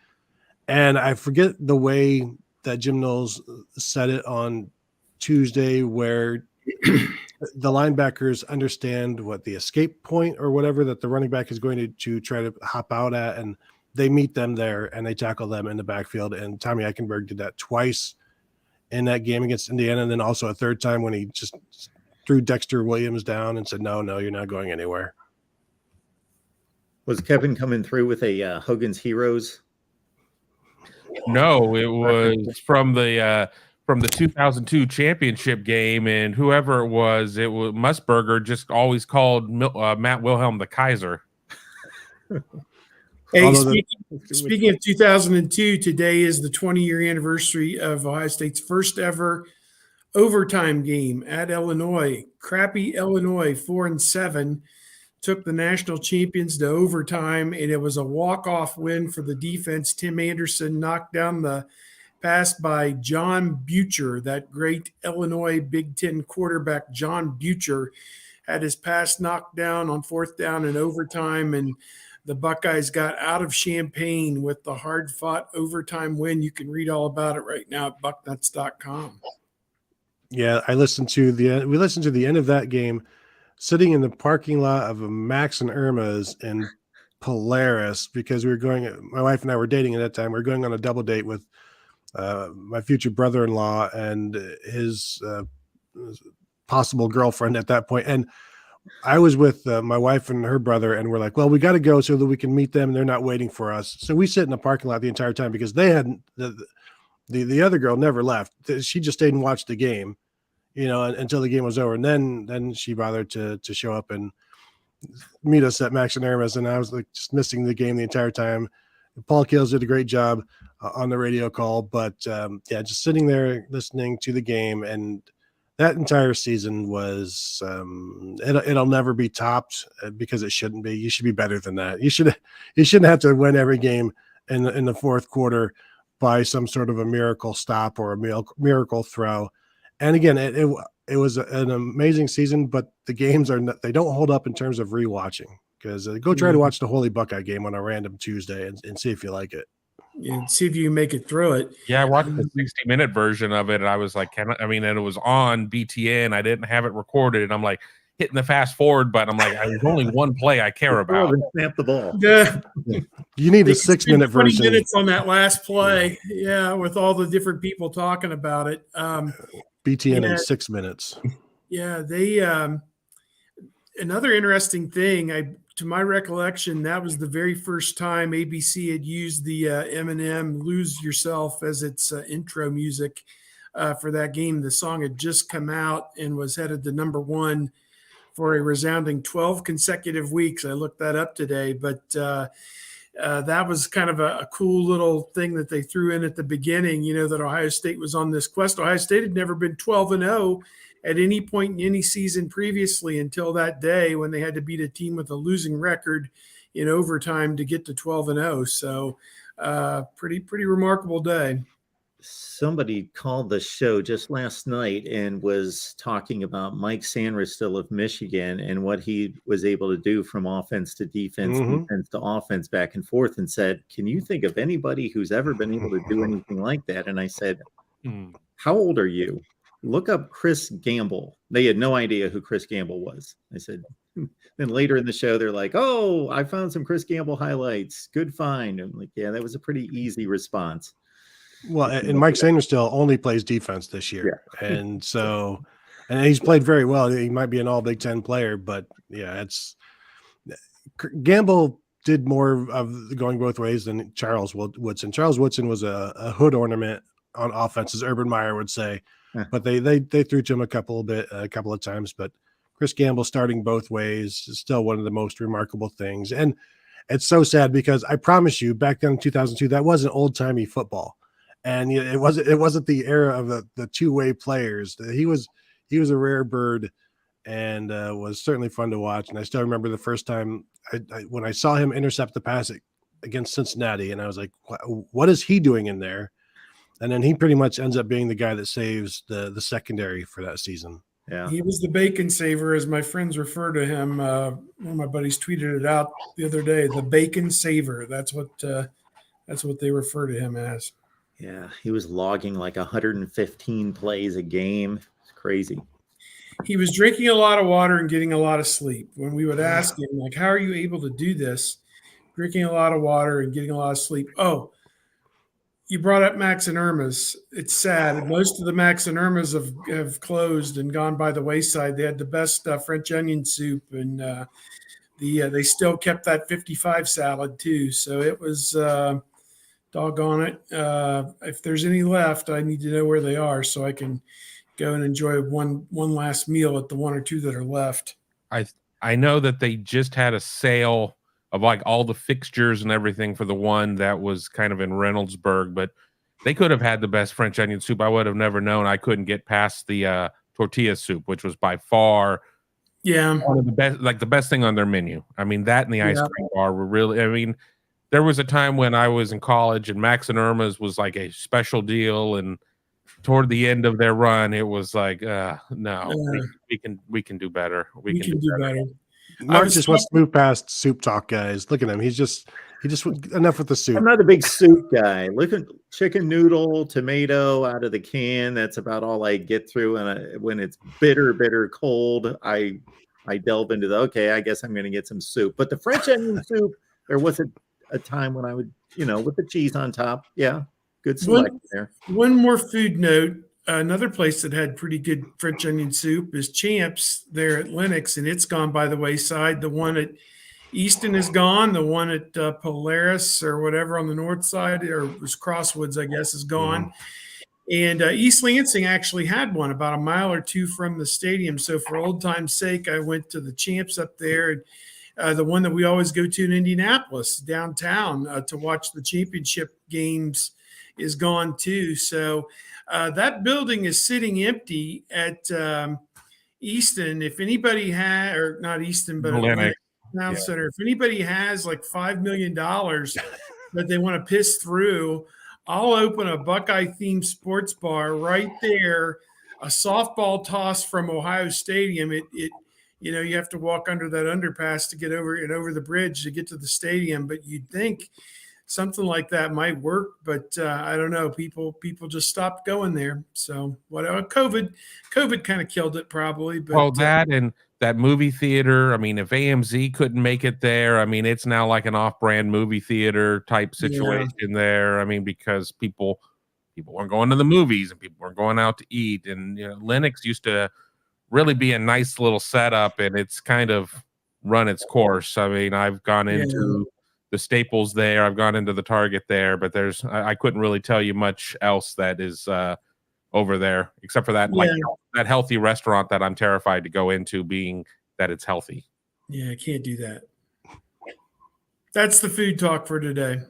And I forget the way that Jim Knowles said it on Tuesday, where the linebackers understand what the escape point or whatever that the running back is going to try to hop out at, and they meet them there and they tackle them in the backfield. And Tommy Eichenberg did that twice in that game against Indiana, and then also a third time when he just threw Dexter Williams down and said, no, you're not going anywhere. Was Kevin coming through with a Hogan's Heroes? No, it was from the 2002 championship game, and whoever it was Musburger just always called Matt Wilhelm the Kaiser. Hey, speaking of 2002, today is the 20-year anniversary of Ohio State's first ever overtime game at Illinois. Crappy Illinois, 4-7, took the national champions to overtime, and it was a walk-off win for the defense. Tim Anderson knocked down the pass by John Butcher, that great Illinois Big Ten quarterback. John Butcher had his pass knocked down on 4th down in overtime, and the Buckeyes got out of Champaign with the hard-fought overtime win. You can read all about it right now at bucknuts.com. Yeah, we listened to the end of that game sitting in the parking lot of a Max and Irma's in Polaris, because my wife and I were dating at that time. We were going on a double date with my future brother-in-law and his possible girlfriend at that point. And I was with my wife and her brother, and we're like, well, we got to go so that we can meet them. And they're not waiting for us. So we sit in the parking lot the entire time, because they hadn't, the other girl never left. She just stayed and watched the game, until the game was over. And then she bothered to show up and meet us at Max and Irma's. And I was like just missing the game the entire time. Paul Kills did a great job on the radio call, but just sitting there listening to the game, and that entire season was it'll never be topped, because it shouldn't be. You should be better than that. You shouldn't have to win every game in the fourth quarter by some sort of a miracle stop or a miracle throw. And again, it was an amazing season, but the games they don't hold up in terms of rewatching, because go try to watch the Holy Buckeye game on a random Tuesday and see if you like it. And see if you can make it through it. Yeah, I watched the 60-minute version of it, and I was like, and it was on BTN. I didn't have it recorded, and I'm like hitting the fast forward button. I'm like, there's only one play I care about. Snap the ball. Yeah. You need a 6-minute 20 version. minutes on that last play. Yeah, with all the different people talking about it. BTN in 6 minutes. Yeah, they another interesting thing, to my recollection, that was the very first time ABC had used the Eminem "Lose Yourself" as its intro music for that game. The song had just come out and was headed to #1 for a resounding 12 consecutive weeks. I looked that up today, but that was kind of a cool little thing that they threw in at the beginning, that Ohio State was on this quest. Ohio State had never been 12-0 at any point in any season previously until that day when they had to beat a team with a losing record in overtime to get to 12-0. So pretty remarkable day. Somebody called the show just last night and was talking about Mike Sanderstill of Michigan and what he was able to do from offense to defense, defense to offense, back and forth, and said, can you think of anybody who's ever been able to do anything like that? And I said, how old are you? Look up Chris Gamble. They had no idea who Chris Gamble was. I said, then later in the show, they're like, oh, I found some Chris Gamble highlights. Good find. I'm like, yeah, that was a pretty easy response. Well, and Mike Sanderstill only plays defense this year. Yeah. And so, and he's played very well. He might be an all Big Ten player, but yeah, Gamble did more of going both ways than Charles Woodson. Charles Woodson was a hood ornament on offense, as Urban Meyer would say. But they threw to him a couple of times. But Chris Gamble starting both ways is still one of the most remarkable things. And it's so sad, because I promise you, back then in 2002, that wasn't old timey football, and it wasn't the era of the two-way players. He was a rare bird, and was certainly fun to watch. And I still remember the first time when I saw him intercept the pass against Cincinnati, and I was like, what is he doing in there? And then he pretty much ends up being the guy that saves the secondary for that season. Yeah. He was the bacon saver, as my friends refer to him. One of my buddies tweeted it out the other day. The bacon saver. That's what they refer to him as. Yeah. He was logging like 115 plays a game. It's crazy. He was drinking a lot of water and getting a lot of sleep. When we would ask him, like, how are you able to do this? Drinking a lot of water and getting a lot of sleep. Oh, you brought up Max and Irma's. It's sad. Most of the Max and Irma's have closed and gone by the wayside. They had the best French onion soup, and they still kept that 55 salad too. So it was doggone it. If there's any left, I need to know where they are so I can go and enjoy one last meal at the one or two that are left. I know that they just had a sale of like all the fixtures and everything for the one that was kind of in Reynoldsburg, but they could have had the best French onion soup. I would have never known. I couldn't get past the tortilla soup, which was by far one of the best, like the best thing on their menu. I mean, that and the ice cream bar were really, I mean, there was a time when I was in college and Max and Irma's was like a special deal, and toward the end of their run, it was like, no, we can do better. We can do better. Mark just wants to move past soup talk, guys. Look at him. He just enough with the soup. I'm not a big soup guy. Look at chicken noodle, tomato out of the can. That's about all I get through. And when it's bitter cold, I delve into okay, I guess I'm going to get some soup. But the French onion soup, there was a time when I would, with the cheese on top. Yeah, good selection there. One more food note. Another place that had pretty good French onion soup is Champs there at Lenox, and it's gone by the wayside. The one at Easton is gone. The one at Polaris or whatever on the north side, or it was Crosswoods, I guess, is gone. And East Lansing actually had one about a mile or two from the stadium. So for old time's sake, I went to the Champs up there. And the one that we always go to in Indianapolis, downtown, to watch the championship games is gone too. So that building is sitting empty at Easton. If anybody had, or not Easton, but Atlantic Town Center, if anybody has like $5 million that they want to piss through, I'll open a Buckeye themed sports bar right there. A softball toss from Ohio Stadium. You have to walk under that underpass to get over the bridge to get to the stadium. But you'd think something like that might work, but I don't know. People just stopped going there. So COVID kind of killed it probably. But that and that movie theater. I mean, if AMZ couldn't make it there, I mean, it's now like an off-brand movie theater type situation there. I mean, because people weren't going to the movies and people weren't going out to eat. And Lenox used to really be a nice little setup, and it's kind of run its course. I mean, I've gone into the Staples there. I've gone into the Target there, but I couldn't really tell you much else that is over there, except for that that healthy restaurant that I'm terrified to go into, being that it's healthy. Yeah, I can't do that. That's the food talk for today.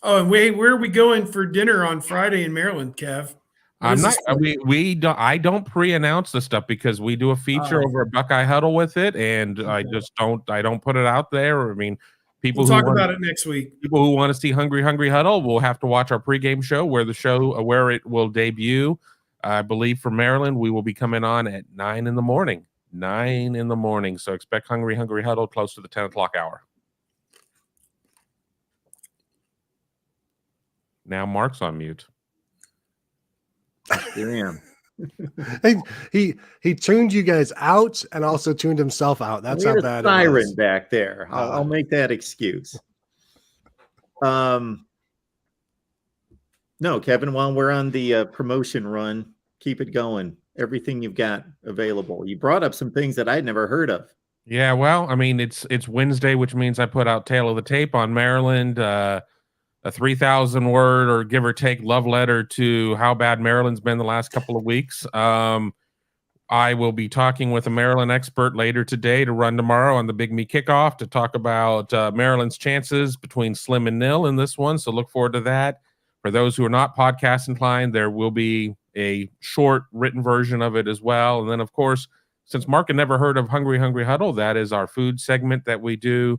Oh, and where are we going for dinner on Friday in Maryland, Kev? I'm not. We don't. I don't pre-announce the stuff because we do a feature over at Buckeye Huddle with it, and I just don't. I don't put it out there. I mean, people we'll talk about it next week. People who want to see Hungry Huddle will have to watch our pregame show where it will debut. I believe for Maryland, we will be coming on at 9 in the morning. 9 in the morning. So expect Hungry Huddle close to the 10 o'clock hour. Now Mark's on mute. Damn. He tuned you guys out and also tuned himself out. That's how bad it was. Siren back there. I'll make that excuse. No, Kevin, while we're on the promotion run, keep it going. Everything you've got available. You brought up some things that I'd never heard of. Yeah, well, I mean, it's Wednesday, which means I put out Tale of the Tape on Maryland, a 3,000 word or give or take love letter to how bad Maryland's been the last couple of weeks. I will be talking with a Maryland expert later today to run tomorrow on the Big Me Kickoff to talk about Maryland's chances between slim and nil in this one. So look forward to that. For those who are not podcast inclined, there will be a short written version of it as well. And then, of course, since Mark had never heard of Hungry Huddle, that is our food segment that we do.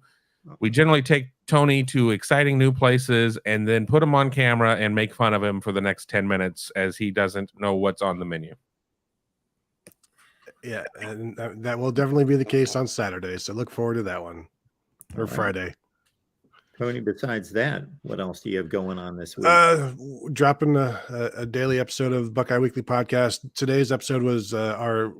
We generally take Tony to exciting new places and then put him on camera and make fun of him for the next 10 minutes as he doesn't know what's on the menu. Yeah, and that will definitely be the case on Saturday. So look forward to that one, or All right. Friday. Tony, besides that, what else do you have going on this week? Dropping a daily episode of Buckeye Weekly Podcast. Today's episode was our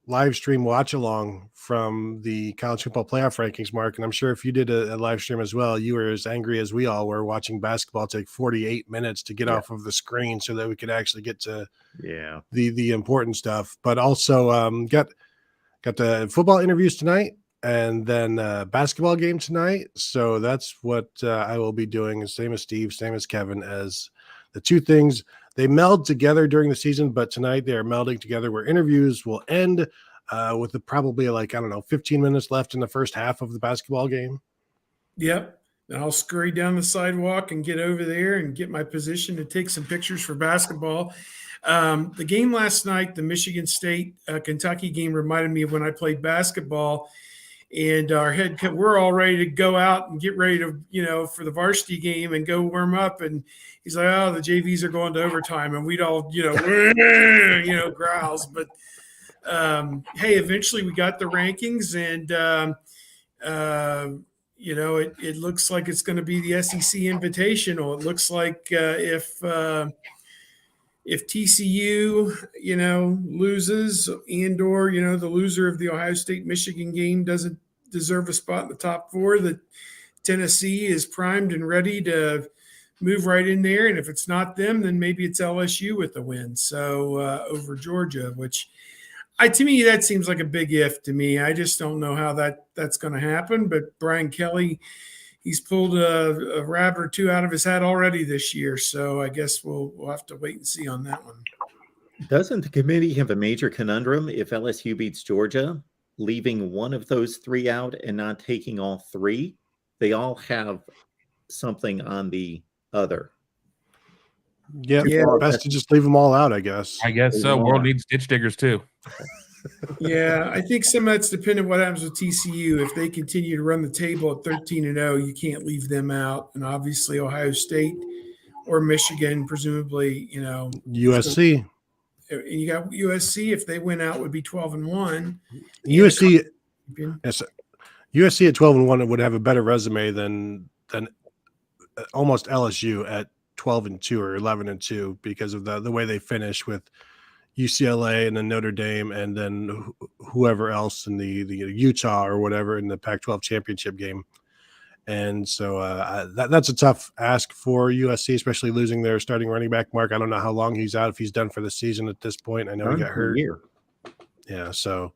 live stream watch along from the college football playoff rankings, Mark. And I'm sure if you did a live stream as well, you were as angry as we all were watching basketball take 48 minutes to get off of the screen so that we could actually get to the important stuff. But also got the football interviews tonight, and then basketball game tonight. So that's what I will be doing. Same as Steve, same as Kevin, as the two things. They meld together during the season, but tonight they are melding together where interviews will end with probably 15 minutes left in the first half of the basketball game. Yep. And I'll scurry down the sidewalk and get over there and get my position to take some pictures for basketball. The game last night, the Michigan State Kentucky game, reminded me of when I played basketball. And our head coach, we're all ready to go out and get ready to, for the varsity game and go warm up. And he's like, "Oh, the JVs are going to overtime," and we'd all, growls. But hey, eventually we got the rankings, and it looks like it's going to be the SEC Invitational. It looks like if TCU, loses and/or, the loser of the Ohio State-Michigan game doesn't deserve a spot in the top four, that Tennessee is primed and ready to move right in there. And if it's not them, then maybe it's LSU with the win. So over Georgia, which to me, that seems like a big if to me. I just don't know how that's going to happen. But Brian Kelly, he's pulled a rabbit or two out of his hat already this year. So I guess we'll have to wait and see on that one. Doesn't the committee have a major conundrum if LSU beats Georgia, leaving one of those three out and not taking all three? They all have something on the other. Yeah, best to just leave them all out, I guess. I guess so. World needs ditch diggers too. Yeah, I think some of that's dependent on what happens with TCU. If they continue to run the table at 13-0, you can't leave them out. And obviously Ohio State or Michigan, presumably, USC. And you got USC, if they win out, would be 12-1. USC at 12-1 would have a better resume than almost LSU at 12-2 or 11-2 because of the way they finish with UCLA and then Notre Dame and then whoever else in the Utah or whatever in the Pac-12 championship game. And so that's a tough ask for USC, especially losing their starting running back. Mark, I don't know how long he's out, if he's done for the season at this point. I know he got hurt. Yeah, so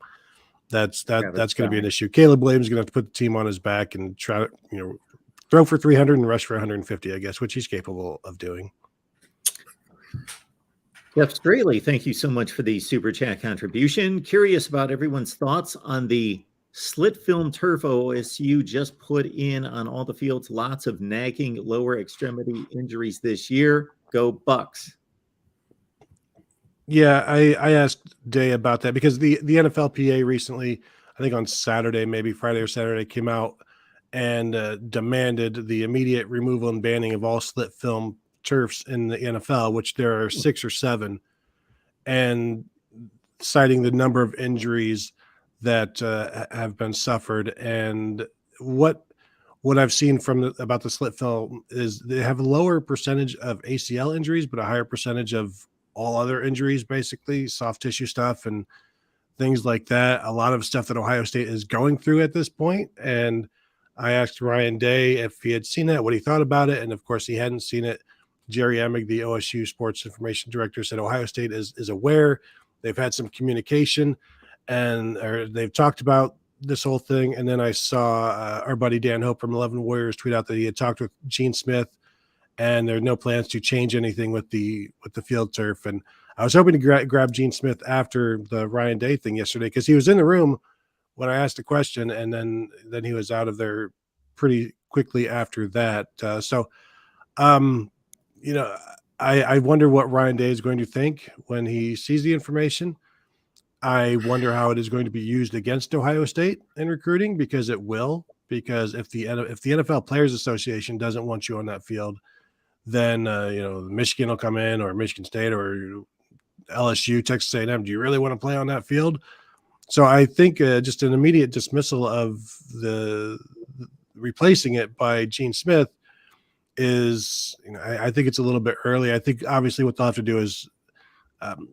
that's going to be an issue. Caleb Williams is going to have to put the team on his back and try to, throw for 300 and rush for 150, I guess, which he's capable of doing. Jeff Straley, thank you so much for the Super Chat contribution. Curious about everyone's thoughts on the slit film turf OSU just put in on all the fields. Lots of nagging lower extremity injuries this year. Go Bucks. Yeah, I asked Day about that because the NFLPA recently, I think on Saturday, maybe Friday or Saturday, came out and demanded the immediate removal and banning of all slit film turfs in the NFL, which there are 6 or 7, and citing the number of injuries that have been suffered. And what I've seen about the slit film is they have a lower percentage of ACL injuries, but a higher percentage of all other injuries, basically soft tissue stuff and things like that. A lot of stuff that Ohio State is going through at this point. And I asked Ryan Day if he had seen that, what he thought about it. And of course he hadn't seen it. Jerry Emig, the OSU sports information director, said Ohio State is aware. They've had some communication and they've talked about this whole thing. And then I saw our buddy Dan Hope from 11 Warriors tweet out that he had talked with Gene Smith and there are no plans to change anything with the field turf. And I was hoping to grab Gene Smith after the Ryan Day thing yesterday because he was in the room when I asked a question, and then he was out of there pretty quickly after that. I wonder what Ryan Day is going to think when he sees the information. I wonder how it is going to be used against Ohio State in recruiting, because it will. Because if the NFL Players Association doesn't want you on that field, then Michigan will come in, or Michigan State, or LSU, Texas A&M. Do you really want to play on that field? So I think just an immediate dismissal of the replacing it by Gene Smith is, I think it's a little bit early. I think obviously what they'll have to do is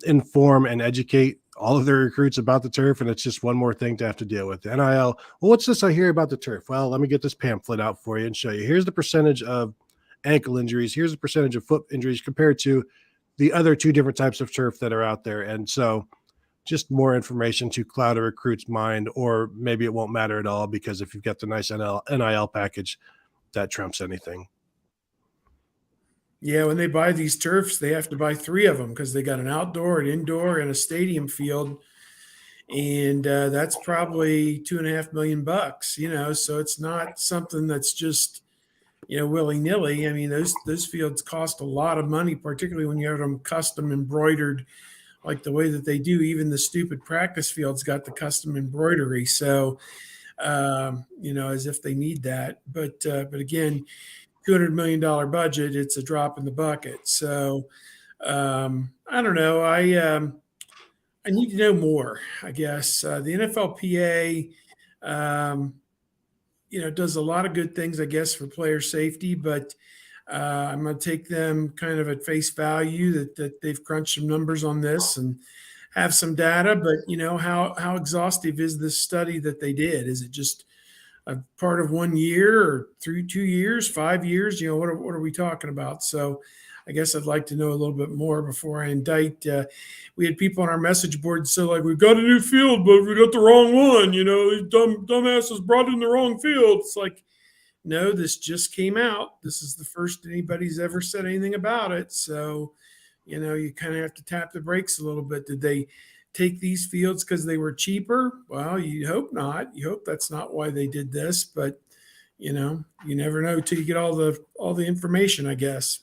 inform and educate all of their recruits about the turf, and it's just one more thing to have to deal with. The NIL, well, what's this I hear about the turf? Well, let me get this pamphlet out for you and show you. Here's the percentage of ankle injuries. Here's the percentage of foot injuries compared to the other two different types of turf that are out there. And so just more information to cloud a recruit's mind, or maybe it won't matter at all because if you've got the nice NIL package, that trumps anything. Yeah, when they buy these turfs, they have to buy 3 of them because they got an outdoor, an indoor, and a stadium field, and that's probably $2.5 million. So it's not something that's just willy nilly. I mean, those fields cost a lot of money, particularly when you have them custom embroidered, like the way that they do. Even the stupid practice fields got the custom embroidery, so as if they need that. But again, $200 million budget, it's a drop in the bucket. So I don't know. I need to know more, I guess. The NFLPA, does a lot of good things, I guess, for player safety, but I'm going to take them kind of at face value that they've crunched some numbers on this and have some data. But, how exhaustive is this study that they did? Is it just a part of 1 year or through 2 years, 5 years? What are we talking about? So I guess I'd like to know a little bit more before I indict. We had people on our message board say, like, we've got a new field, but we got the wrong one. Dumbasses brought in the wrong field. It's like, no, this just came out. This is the first anybody's ever said anything about it. So, you kind of have to tap the brakes a little bit. Did they take these fields because they were cheaper? Well, you hope not. You hope that's not why they did this, but you never know till you get all the information, I guess.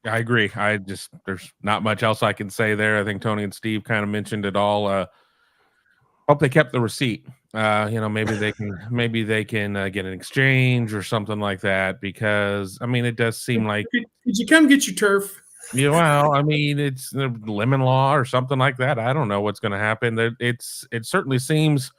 I agree. There's not much else I can say there. I think Tony and Steve kind of mentioned it all. Hope they kept the receipt. Maybe they can get an exchange or something like that, because it does seem like, could you come get your turf? Yeah, well, it's the lemon law or something like that. I don't know what's going to happen. It certainly seems,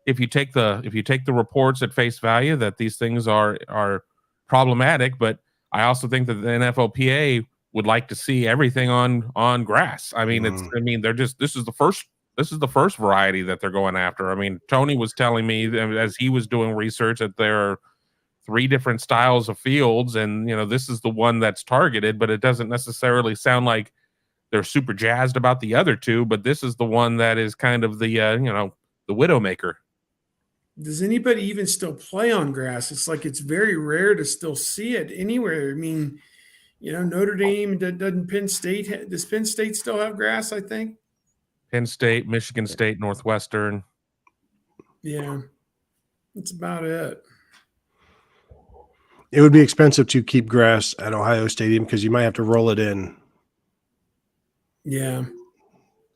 if you take the reports at face value, that these things are problematic. But I also think that the NFLPA would like to see everything on grass. This is the first variety that they're going after. Tony was telling me, as he was doing research, that there are 3 different styles of fields, and this is the one that's targeted, but it doesn't necessarily sound like they're super jazzed about the other 2, but this is the one that is kind of the the widowmaker. Does anybody even still play on grass? It's like, it's very rare to still see it anywhere. Notre Dame, doesn't Penn State, does Penn State still have grass? I think Penn State, Michigan State, Northwestern. Yeah, that's about it. It would be expensive to keep grass at Ohio Stadium because you might have to roll it in. Yeah.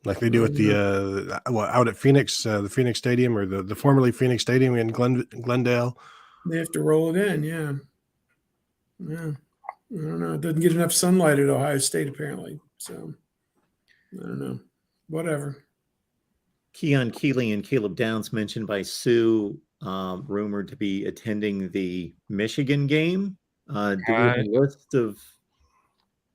Like they do at the out at Phoenix, the Phoenix Stadium, or the formerly Phoenix Stadium in Glendale. They have to roll it in, yeah. Yeah. I don't know. It doesn't get enough sunlight at Ohio State, apparently. So, I don't know. Whatever. Keon Keeley and Caleb Downs mentioned by Sue, rumored to be attending the Michigan game. Do we have a list of...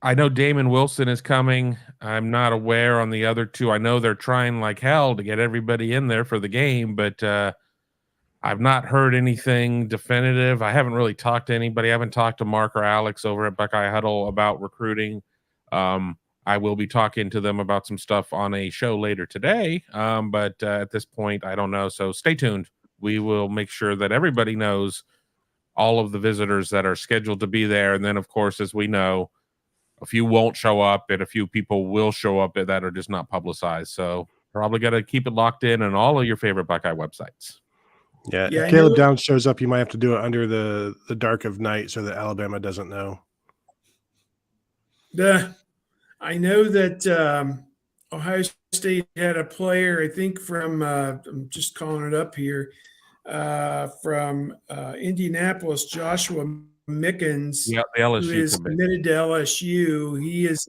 I know Damon Wilson is coming. I'm not aware on the other 2. I know they're trying like hell to get everybody in there for the game, but I've not heard anything definitive. I haven't really talked to anybody. I haven't talked to Mark or Alex over at Buckeye Huddle about recruiting. I will be talking to them about some stuff on a show later today, but at this point, I don't know. So stay tuned. We will make sure that everybody knows all of the visitors that are scheduled to be there. And then, of course, as we know, a few won't show up, and a few people will show up that are just not publicized. So probably got to keep it locked in on all of your favorite Buckeye websites. Yeah, if Caleb Downs shows up, you might have to do it under the dark of night so that Alabama doesn't know. I know that Ohio State had a player, I think from, I'm just calling it up here, from Indianapolis, Joshua Mickens, the LSU who is committed to LSU. He is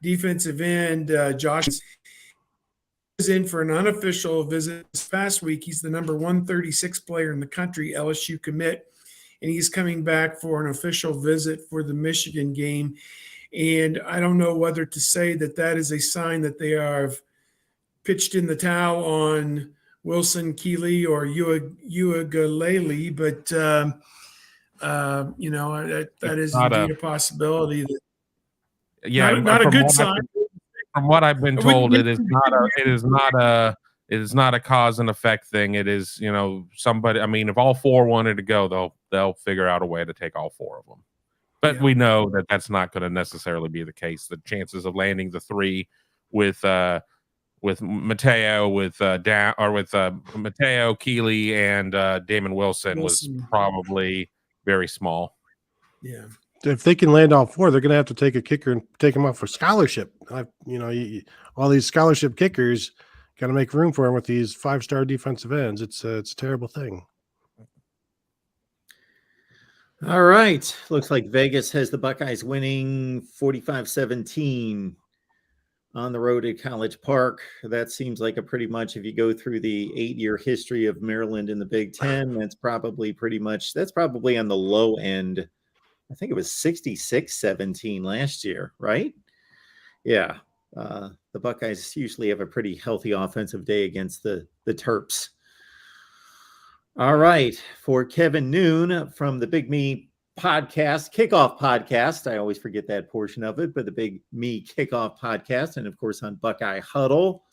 defensive end, Josh, is in for an unofficial visit this past week. He's the number 136 player in the country, LSU commit, and he's coming back for an official visit for the Michigan game. And I don't know whether to say that that is a sign that they have pitched in the towel on Wilson, Keeley, or Uiagalelei, but that is indeed a possibility. That not a good sign. From what I've been told, it is not a cause and effect thing. It is, somebody. I mean, if all four wanted to go, they'll figure out a way to take all four of them. But we know that that's not going to necessarily be the case. The chances of landing the three with Mateo, with Mateo, Keeley, and Damon Wilson was probably very small. Yeah. If they can land all four, they're going to have to take a kicker and take him off for scholarship. All these scholarship kickers, got to make room for him with these 5-star defensive ends. It's a terrible thing. All right. Looks like Vegas has the Buckeyes winning 45-17 on the road at College Park. That seems like pretty much, if you go through the 8-year history of Maryland in the Big Ten, that's probably on the low end. I think it was 66-17 last year, right? Yeah. The Buckeyes usually have a pretty healthy offensive day against the Terps. All right. For Kevin Noon from the Big Me podcast, Kickoff podcast. I always forget that portion of it, but the Big Me Kickoff podcast. And of course on Buckeye Huddle.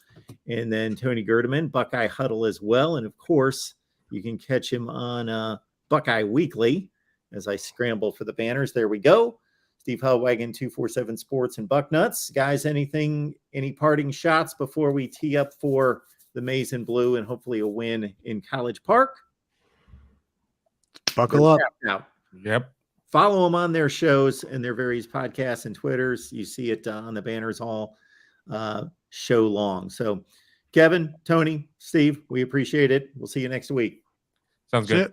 And then Tony Gerdeman, Buckeye Huddle as well. And of course, you can catch him on Buckeye Weekly. As I scramble for the banners, there we go. Steve Hellwagon, 247 Sports and Bucknuts. Guys, any parting shots before we tee up for the Maize and Blue and hopefully a win in College Park? Buckle up. Out. Yep. Follow them on their shows and their various podcasts and Twitters. You see it on the banners all show long. So, Kevin, Tony, Steve, we appreciate it. We'll see you next week. Sounds good.